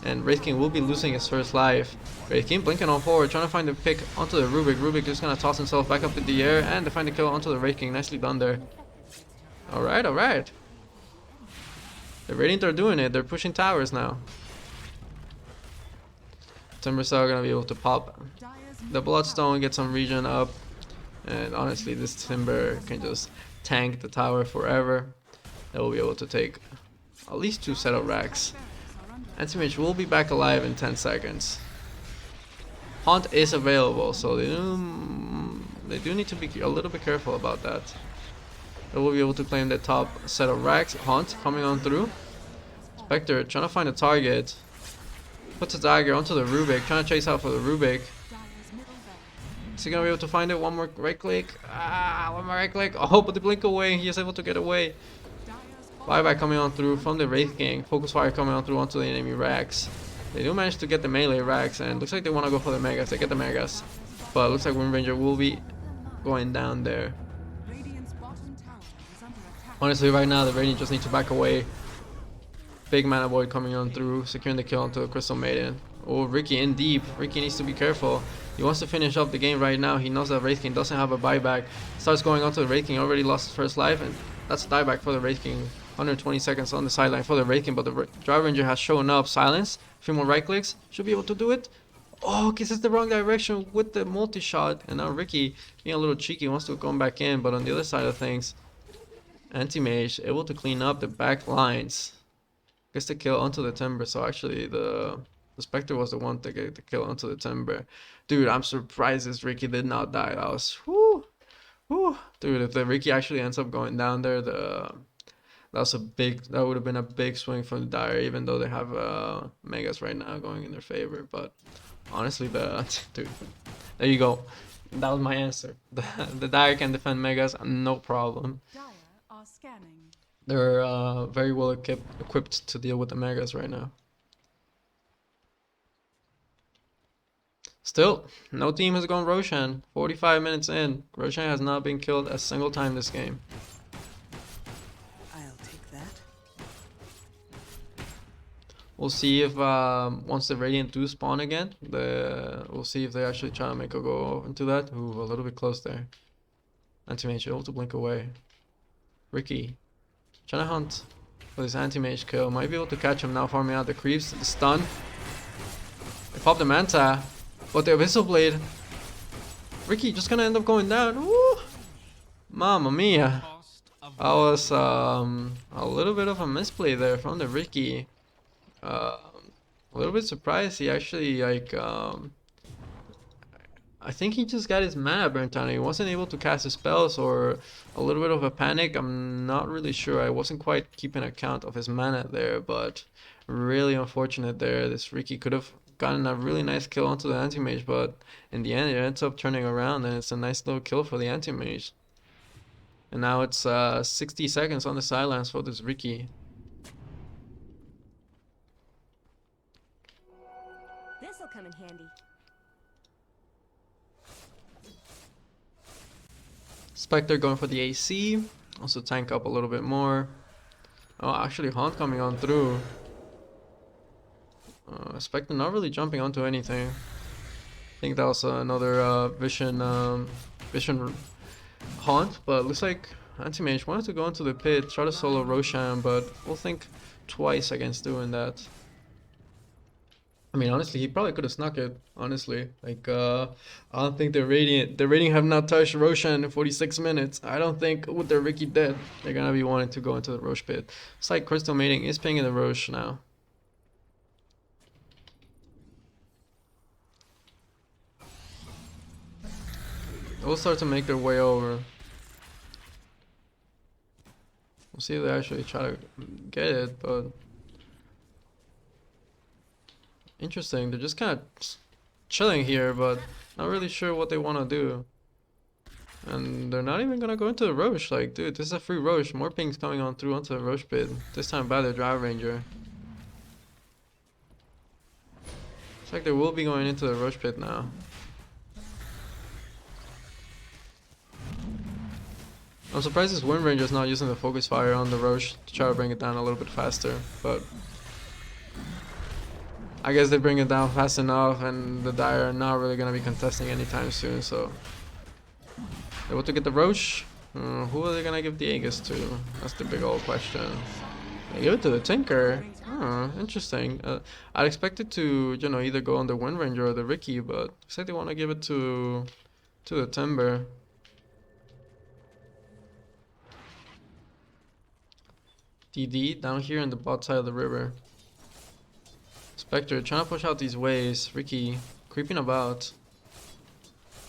And Wraith King will be losing his first life. Wraith King blinking on forward, trying to find the pick onto the Rubik. Rubik just gonna toss himself back up in the air and to find the kill onto the Wraith King. Nicely done there. Alright, alright. The Radiant are doing it. They're pushing towers now. Timbersaw gonna be able to pop the Bloodstone, get some regen up. And honestly, this Timber can just tank the tower forever. They will be able to take at least 2 set of racks. Anti-Mage will be back alive in 10 seconds. Haunt is available, so they do need to be a little bit careful about that. They will be able to claim the top set of racks. Haunt coming on through. Spectre trying to find a target. Puts a dagger onto the Rubik, trying to chase out for the Rubik. Is he gonna be able to find it? One more right click. One more right click. Oh, but the blink away. He is able to get away. Buyback coming on through from the Wraith King. Focus Fire coming on through onto the enemy racks. They do manage to get the melee racks, and looks like they want to go for the megas. They get the megas, but looks like Wind Ranger will be going down there. Radiant's bottom tower is under attack. Honestly, right now the Radiant just need to back away. Big Mana Void coming on through, securing the kill onto the Crystal Maiden. Oh, Riki in deep. Riki needs to be careful. He wants to finish up the game right now. He knows that Wraith King doesn't have a buyback. Starts going onto the Wraith King, already lost his first life, and that's a dieback for the Wraith King. 120 seconds on the sideline for the Wraith King, but the Drow Ranger has shown up. Silence. A few more right clicks. Should be able to do it. Oh, kisses the wrong direction with the multi-shot. And now Riki, being a little cheeky, wants to go back in. But on the other side of things, Anti-Mage able to clean up the back lines. Gets the kill onto the Timber. So actually the Spectre was the one to get the kill onto the Timber. Dude, I'm surprised this Riki did not die. That was whoo. Dude, if the Riki actually ends up going down there, that would have been a big swing from the Dire, even though they have megas right now going in their favor. But honestly, dude, there you go. That was my answer. The Dire can defend megas, no problem. Dire are scanning. They're very well equipped to deal with the megas right now. Still, no team has gone Roshan. 45 minutes in, Roshan has not been killed a single time this game. I'll take that. We'll see if once the Radiant do spawn again, we'll see if they actually try to make a go into that. Ooh, a little bit close there. Anti-Mage able to blink away. Riki trying to hunt for this Anti-Mage kill. Might be able to catch him now, farming out the creeps. The stun. They pop the Manta, but the Abyssal Blade. Riki just gonna end up going down. Woo! Mamma mia. That was a little bit of a misplay there from the Riki. A little bit surprised. He actually I think he just got his mana burnt out. He wasn't able to cast his spells, or a little bit of a panic. I'm not really sure. I wasn't quite keeping account of his mana there, but really unfortunate there. This Riki could have gotten a really nice kill onto the Anti-Mage, but in the end it ends up turning around, and it's a nice little kill for the Anti-Mage. And now it's 60 seconds on the sidelines for this Riki. This'll come in handy. Spectre going for the AC, also tank up a little bit more. Oh, actually Haunt coming on through. Spectre not really jumping onto anything. I think that was another vision Haunt, but looks like Anti-Mage wanted to go into the pit, try to solo Roshan, but we'll think twice against doing that. I mean, honestly, he probably could have snuck it, honestly. Like, I don't think the Radiant have not touched Roshan in 46 minutes. I don't think with their Ricky dead, they're gonna be wanting to go into the Rosh pit. It's like Crystal Mating is pinging the Rosh now. They'll start to make their way over. We'll see if they actually try to get it, but interesting. They're just kind of chilling here, but not really sure what they want to do. And they're not even gonna go into the Rosh. Like, dude, this is a free Rosh. More pings coming on through onto the Rosh pit. This time by the Drive Ranger. Looks like they will be going into the Rosh pit now. I'm surprised this Wind Ranger is not using the Focus Fire on the Rosh to try to bring it down a little bit faster, but I guess they bring it down fast enough, and the Dire are not really going to be contesting anytime soon, so able to get the Rosh. Who are they going to give the Aegis to? That's the big old question. They give it to the Tinker. Interesting. I'd expect it to, you know, either go on the Wind Ranger or the Ricky, but looks like they want to give it to the Timber. DD down here in the bot side of the river. Spectre trying to push out these waves. Ricky creeping about.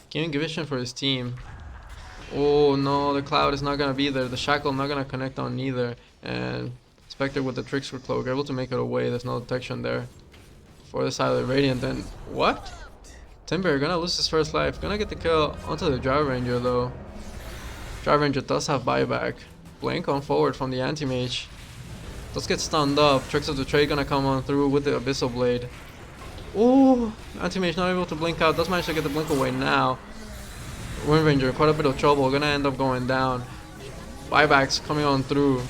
Giving vision for his team. Oh no, the Cloud is not gonna be there. The Shackle not gonna connect on neither. And Spectre with the Trickster Cloak able to make it away. There's no detection there. For the side of the Radiant, then what? Timber gonna lose his first life. Gonna get the kill onto the Drive Ranger though. Drive Ranger does have buyback. Blink on forward from the Anti-Mage. Let's get stunned up. Tricks of the Trade gonna come on through with the Abyssal Blade. Oh, Anti-Mage not able to blink out. Does manage to get the blink away now. Wind Ranger, quite a bit of trouble. Gonna end up going down. Buybacks coming on through.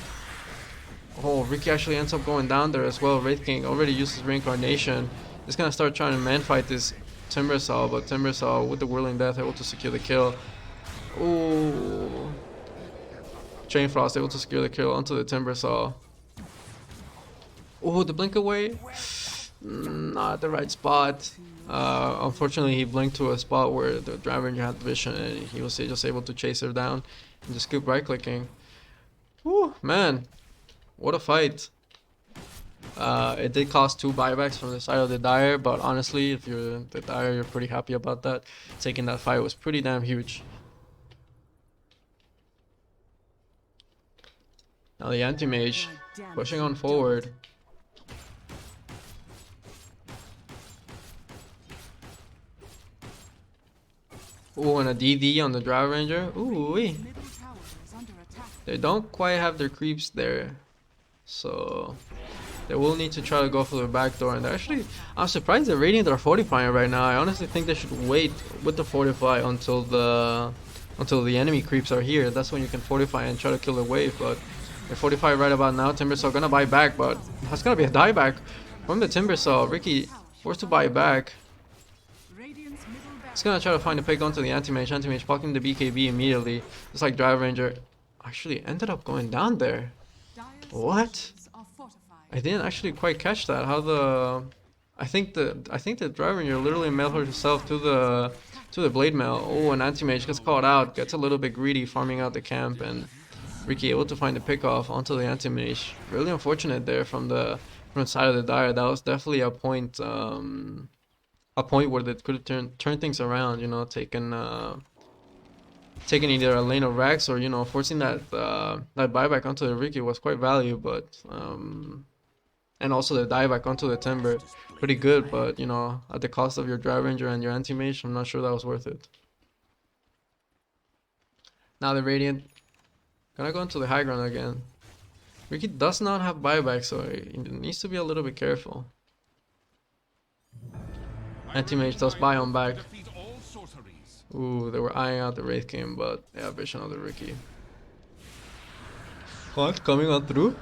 Oh, Ricky actually ends up going down there as well. Wraith King already used his Reincarnation. He's gonna start trying to man fight this Timbersaw, but Timbersaw with the Whirling Death able to secure the kill. Oh. Chain Frost able to secure the kill onto the Timbersaw. Oh, the blink away. Not at the right spot. Unfortunately, he blinked to a spot where the Drive Ranger had vision, and he was just able to chase her down and just keep right clicking. Whew, man, what a fight. It did cost 2 buybacks from the side of the Dire, but honestly, if you're the Dire, you're pretty happy about that. Taking that fight was pretty damn huge. Now the Anti-Mage pushing on forward. Ooh, and a DD on the Drive Ranger. Ooh, wee. They don't quite have their creeps there, so they will need to try to go for the back door. And actually, I'm surprised the Radiant are fortifying right now. I honestly think they should wait with the fortify until the enemy creeps are here. That's when you can fortify and try to kill the wave. But they're 45 right about now. Timbersaw gonna buy back, but that's gonna be a dieback from the Timbersaw. Ricky forced to buy back. He's gonna try to find a pick onto the Anti-Mage. Anti-Mage blocking the BKB immediately. Just like Drive Ranger actually ended up going down there. What? I didn't actually quite catch that. How the I think the Drive Ranger literally mailed herself to the Blade Mail. Oh, and Anti-Mage gets caught out, gets a little bit greedy farming out the camp, and Ricky able to find the pick off onto the Anti-Mage. Really unfortunate there from the side of the Dire. That was definitely a point where they could have turned things around, you know, taking either a lane of Rax or, you know, forcing that buyback onto the Ricky was quite valuable, but and also the dieback onto the Timber, pretty good, but you know, at the cost of your Drive Ranger and your Anti-Mage, I'm not sure that was worth it. Now the Radiant gonna go into the high ground again. Ricky does not have buyback, so he needs to be a little bit careful. Anti-Mage does buy on back. Ooh, they were eyeing out the Wraith King, but they have vision of the Ricky. What? Coming on through?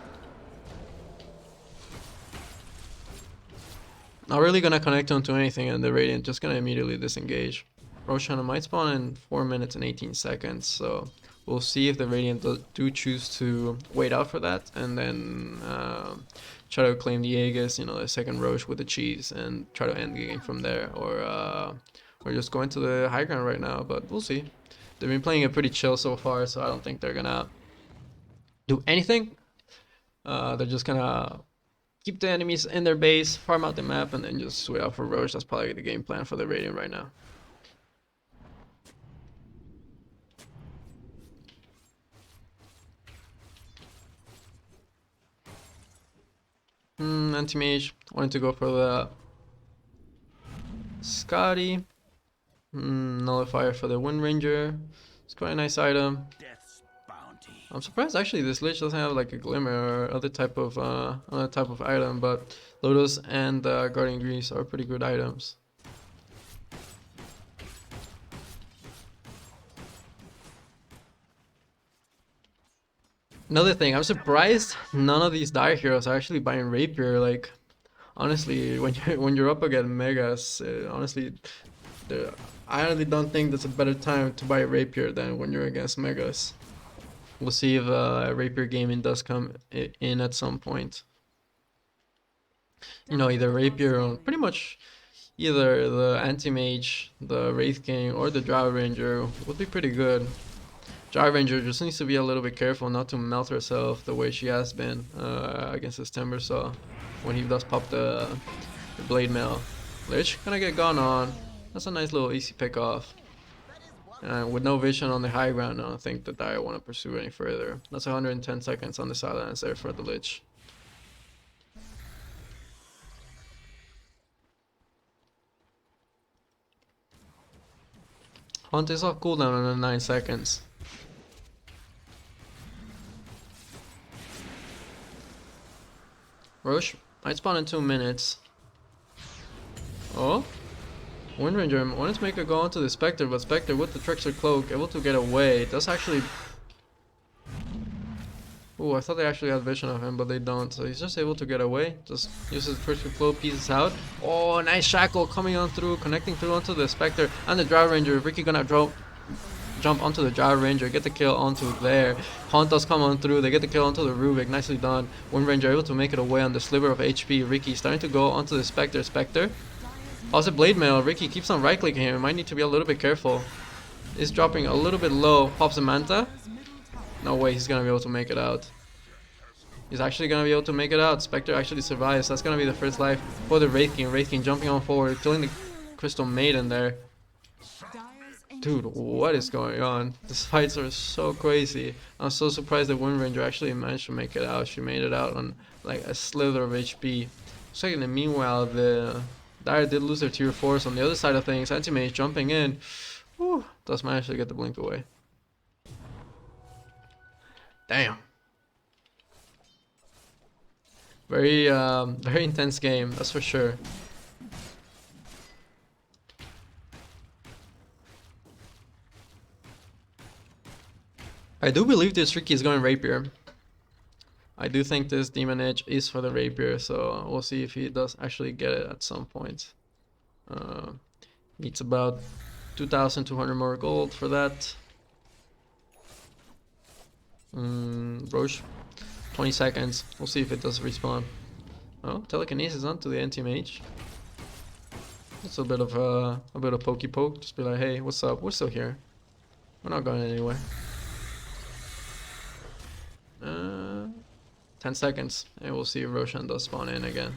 Not really gonna connect onto anything, and the Radiant just gonna immediately disengage. Roshan might spawn in 4 minutes and 18 seconds, so We'll see if the Radiant do choose to wait out for that and then try to claim the Aegis, you know, the second Roche with the cheese and try to end the game from there, or just go into the high ground right now, but we'll see. They've been playing it pretty chill so far, so I don't think they're gonna do anything. They're just gonna keep the enemies in their base, farm out the map, and then just wait out for Roche. That's probably the game plan for the Radiant right now. Anti-mage wanted to go for the Scotty. Nullifier for the Wind Ranger. It's quite a nice item. Death's bounty. I'm surprised actually this Lich doesn't have like a Glimmer or other type of item, but Lotus and Guardian Grease are pretty good items. Another thing, I'm surprised none of these Dire heroes are actually buying Rapier. Like, honestly, when you're up against Megas, honestly, I really don't think there's a better time to buy a Rapier than when you're against Megas. We'll see if Rapier gaming does come in at some point. You know, either Rapier or pretty much either the Anti-Mage, the Wraith King, or the Drow Ranger would be pretty good. Drow Ranger just needs to be a little bit careful not to melt herself the way she has been against this Timbersaw when he does pop the Blade Mail. Lich gonna get gone on. That's a nice little easy pick off. And with no vision on the high ground, I don't think the Dire want to pursue any further. That's 110 seconds on the silence there for the Lich. Hunt is off cooldown on 9 seconds. Roche might spawn in 2 minutes. Oh, Wind Ranger wanted to make a go onto the Spectre, but Spectre with the Trickster Cloak able to get away. It does actually. Ooh, I thought they actually had vision of him, but they don't. So he's just able to get away. Just uses Trickster Cloak, pieces out. Oh, nice Shackle coming on through, connecting through onto the Spectre and the Drow Ranger. Ricky gonna jump onto the Drow Ranger, get the kill onto there. Haunt does come on through, they get the kill onto the Rubik, nicely done. Wind Ranger able to make it away on the sliver of HP. Ricky starting to go onto the Spectre. Spectre. Also Blade Mail, Ricky keeps on right clicking him, might need to be a little bit careful. He's dropping a little bit low, pops a Manta. No way he's gonna be able to make it out. He's actually gonna be able to make it out. Spectre actually survives, that's gonna be the first life for the Wraith King. Wraith King jumping on forward, killing the Crystal Maiden there. Dude, what is going on? These fights are so crazy. I'm so surprised that Wind Ranger actually managed to make it out. She made it out on like a slither of HP. So in the meanwhile, the Dire did lose their tier 4s. On the other side of things, Anti-Mage jumping in. Whew, does manage to get the blink away. Damn. Very intense game, that's for sure. I do believe this Ricky is going Rapier. I do think this Demon Edge is for the Rapier, so we'll see if he does actually get it at some point. Needs about 2,200 more gold for that. Roche, 20 seconds. We'll see if it does respawn. Oh, telekinesis onto the Anti-Mage. That's a bit of pokey poke. Just be like, hey, what's up? We're still here. We're not going anywhere. 10 seconds, and we'll see if Roshan does spawn in again.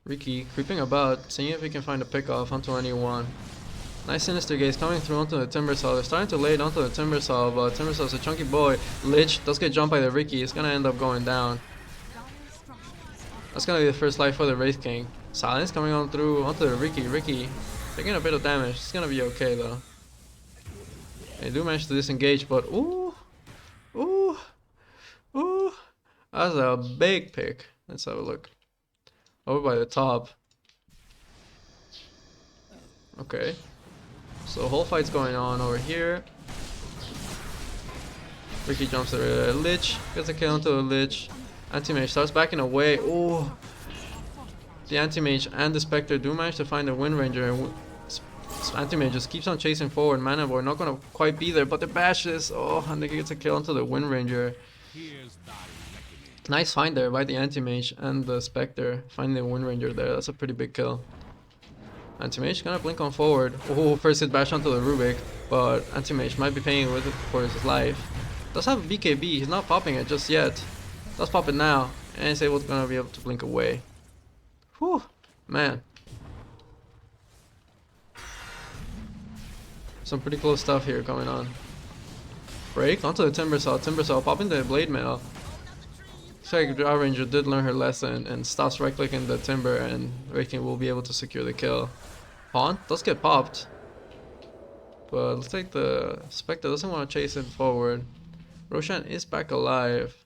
Ricky creeping about, seeing if he can find a pick off onto anyone. Nice Sinister Gaze coming through onto the Timbersaw. They're starting to lay it onto the Timbersaw, but Timbersaw's a chunky boy. Lich does get jumped by the Ricky. It's gonna end up going down. That's gonna be the first life for the Wraith King. Silence coming on through onto the Ricky. Ricky taking a bit of damage. It's gonna be okay though. They do manage to disengage, but ooh. That's a big pick. Let's have a look. Over by the top. Okay. So the whole fight's going on over here. Ricky jumps the Lich, gets a kill onto the Lich. Anti-Mage starts backing away. Ooh. The Anti-Mage and the Spectre do manage to find the Wind Ranger. And So Anti-Mage just keeps on chasing forward. Mana Boy not gonna quite be there, but the bashes. Oh, and they get a kill onto the Wind Ranger. Nice find there by the Anti-Mage and the Spectre. Finding the Wind Ranger there. That's a pretty big kill. Anti-Mage gonna blink on forward. Oh, first hit bash onto the Rubik, but Anti-Mage might be paying with it for his life. Does have a BKB. He's not popping it just yet. Does pop it now, and he's gonna be able to blink away. Whew, man. Some pretty close stuff here going on. Break onto the Timber Saw. Timber Saw popping the Blade Mail. Looks like Drow Ranger did learn her lesson and stops right clicking the Timber, and Raking will be able to secure the kill. Pawn does get popped, but looks like the Spectre doesn't want to chase him forward. Roshan is back alive.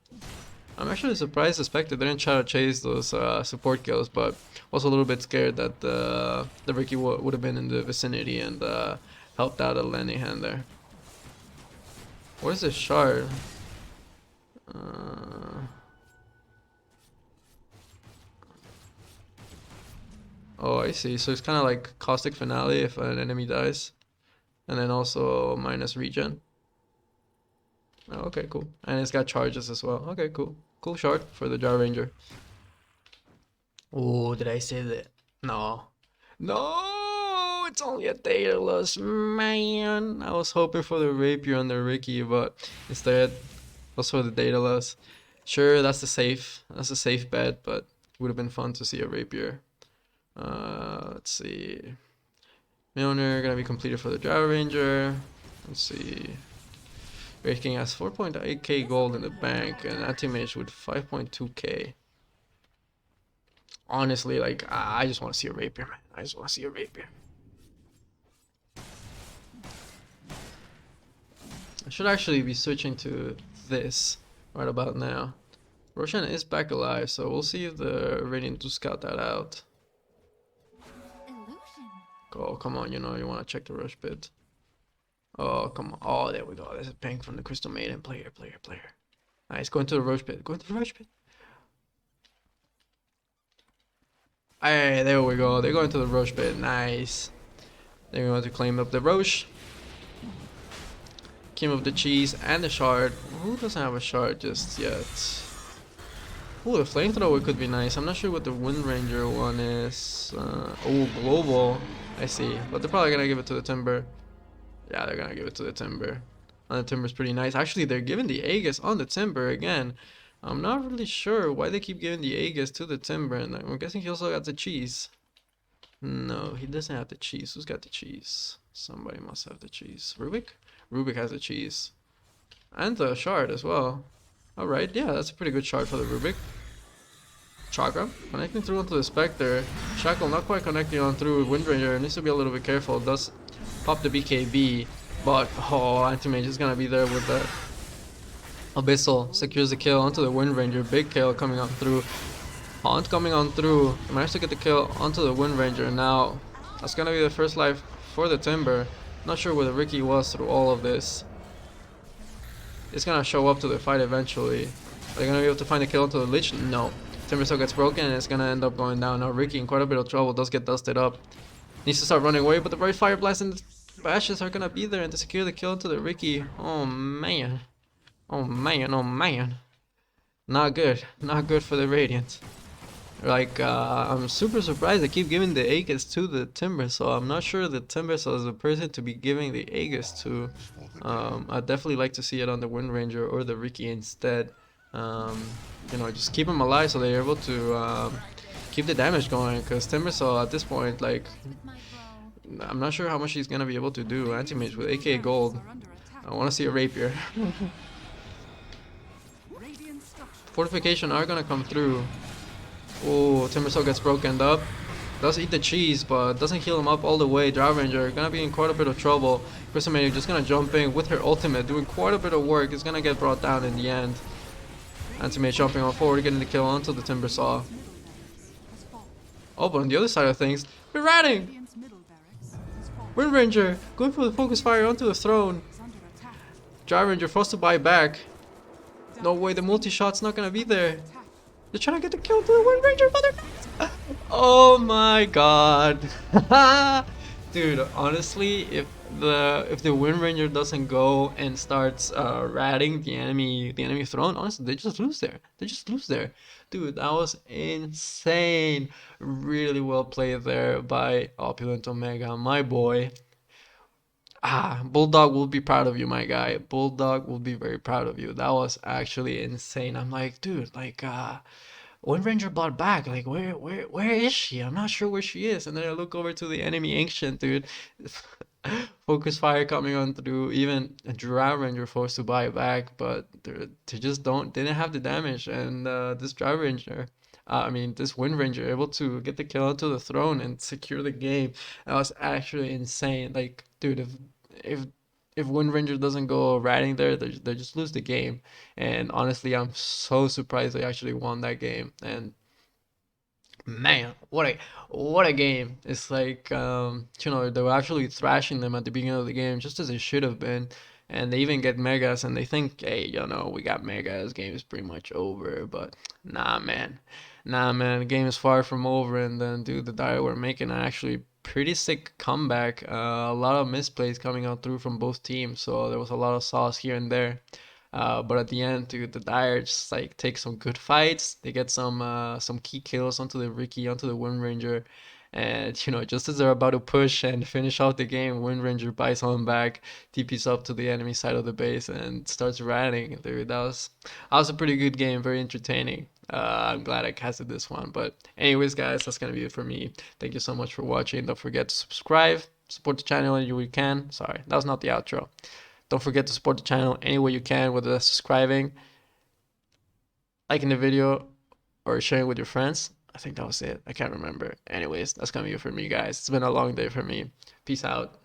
I'm actually surprised the Spectre didn't try to chase those support kills, but was a little bit scared that the Ricky would have been in the vicinity and helped out a landing hand there. What is this shard? Oh, I see. So it's kind of like Caustic Finale if an enemy dies. And then also minus regen. Oh, okay, cool. And it's got charges as well. Okay, cool. Cool shard for the Jar Ranger. Oh, did I say that? No. No! It's only a Daedalus, man! I was hoping for the Rapier on the Ricky, but instead, was for the Daedalus. Sure, that's a safe bet, but it would have been fun to see a Rapier. Let's see. Milner gonna be completed for the Jar Ranger. Let's see. Raking has 4.8k gold in the bank, and Anti-Mage with 5.2k. Honestly, like, I just want to see a Rapier, man. I just want to see a Rapier. I should actually be switching to this right about now. Roshan is back alive, so we'll see if the Radiant do scout that out. Oh, come on, you know, you want to check the rush bit. Oh, come on. Oh, there we go. There's a ping from the Crystal Maiden. Player. Nice, going to the rush pit. Hey, there we go. They're going to the rush pit. Nice. They're going to claim up the Roche. Claim up the cheese and the shard. Who doesn't have a shard just yet? Ooh, the flamethrower could be nice. I'm not sure what the Wind Ranger one is. Oh, global. I see. But they're probably going to give it to the Timber. Yeah, they're going to give it to the Timber. And the Timber's pretty nice. Actually, they're giving the Aegis on the Timber again. I'm not really sure why they keep giving the Aegis to the Timber. And I'm guessing he also got the cheese. No, he doesn't have the cheese. Who's got the cheese? Somebody must have the cheese. Rubik? Rubik has the cheese. And the shard as well. Alright, yeah, that's a pretty good shard for the Rubik. Chakra connecting through onto the Spectre. Shackle not quite connecting on through. Wind Ranger needs to be a little bit careful. Does pop the BKB, but oh, Anti-Mage is gonna be there with the Abyssal. Secures the kill onto the Wind Ranger. Big kill coming on through. Haunt coming on through. Managed to get the kill onto the Wind Ranger. Now that's gonna be the first life for the Timber. Not sure where the Ricky was through all of this. It's gonna show up to the fight eventually. Are they gonna be able to find a kill onto the Lich? No. Timber Saw gets broken and it's gonna end up going down. Now Ricky in quite a bit of trouble, does get dusted up. Needs to start running away, but the Bright Fire Blast and the Bashes are gonna be there and to secure the kill to the Ricky. Oh man. Oh man, oh man. Not good. Not good for the Radiant. Like, I'm super surprised they keep giving the Aegis to the Timber Saw. I'm not sure the Timber Saw is the person to be giving the Aegis to. I'd definitely like to see it on the Wind Ranger or the Ricky instead. You know, just keep them alive so they're able to keep the damage going. Because Timber Saw at this point, like, I'm not sure how much he's gonna be able to do. Anti-Mage with AK Gold. I want to see a Rapier. Fortification are gonna come through. Oh, Timber Saw gets broken up. Does eat the cheese, but doesn't heal him up all the way. Drow Ranger gonna be in quite a bit of trouble. Crystal Maiden just gonna jump in with her ultimate, doing quite a bit of work. It's gonna get brought down in the end. Anti-Mage jumping on forward, getting the kill onto the Timber Saw. Oh, but on the other side of things, we're ratting! Wind Ranger going for the focus fire onto the throne. Drow Ranger forced to buy back. No way, the multi-shot's not gonna be there. They're trying to get the kill to the Wind Ranger, mother. Oh my god. Dude, honestly, if the Wind Ranger doesn't go and starts ratting the enemy throne, honestly, they just lose there. They just lose there. Dude, that was insane. Really well played there by Opulent Omega, my boy. Bulldog will be proud of you, my guy. Bulldog will be very proud of you. That was actually insane. I'm like, dude, like, Wind Ranger bought back. Like, where is she? I'm not sure where she is. And then I look over to the enemy ancient, dude. Focus fire coming on through. Even a Drow Ranger forced to buy it back, but they just didn't have the damage. And this Drow Ranger, this Wind Ranger, able to get the kill onto the throne and secure the game. That was actually insane. Like, dude, if if Wind Ranger doesn't go riding there, they just lose the game. And honestly, I'm so surprised they actually won that game. And man, what a game! It's like they were actually thrashing them at the beginning of the game, just as it should have been. And they even get megas, and they think, hey, we got megas. Game is pretty much over. But nah, man, the game is far from over. And then, dude, the Dire were making an actually pretty sick comeback. A lot of misplays coming out through from both teams, so there was a lot of sauce here and there. But at the end, dude, the Dire just like take some good fights. They get some key kills onto the Ricky, onto the Wind Ranger, and just as they're about to push and finish off the game, Wind Ranger buys on back, TPs up to the enemy side of the base, and starts ranting. Dude, that was a pretty good game, very entertaining. I'm glad I casted this one. But anyways, guys, that's gonna be it for me. Thank you so much for watching. Don't forget to subscribe, support the channel any way you can. Sorry, that was not the outro. Don't forget to support the channel any way you can, whether that's subscribing, liking the video, or sharing with your friends. I think that was it. I can't remember. Anyways, that's gonna be it for me, guys. It's been a long day for me. Peace out.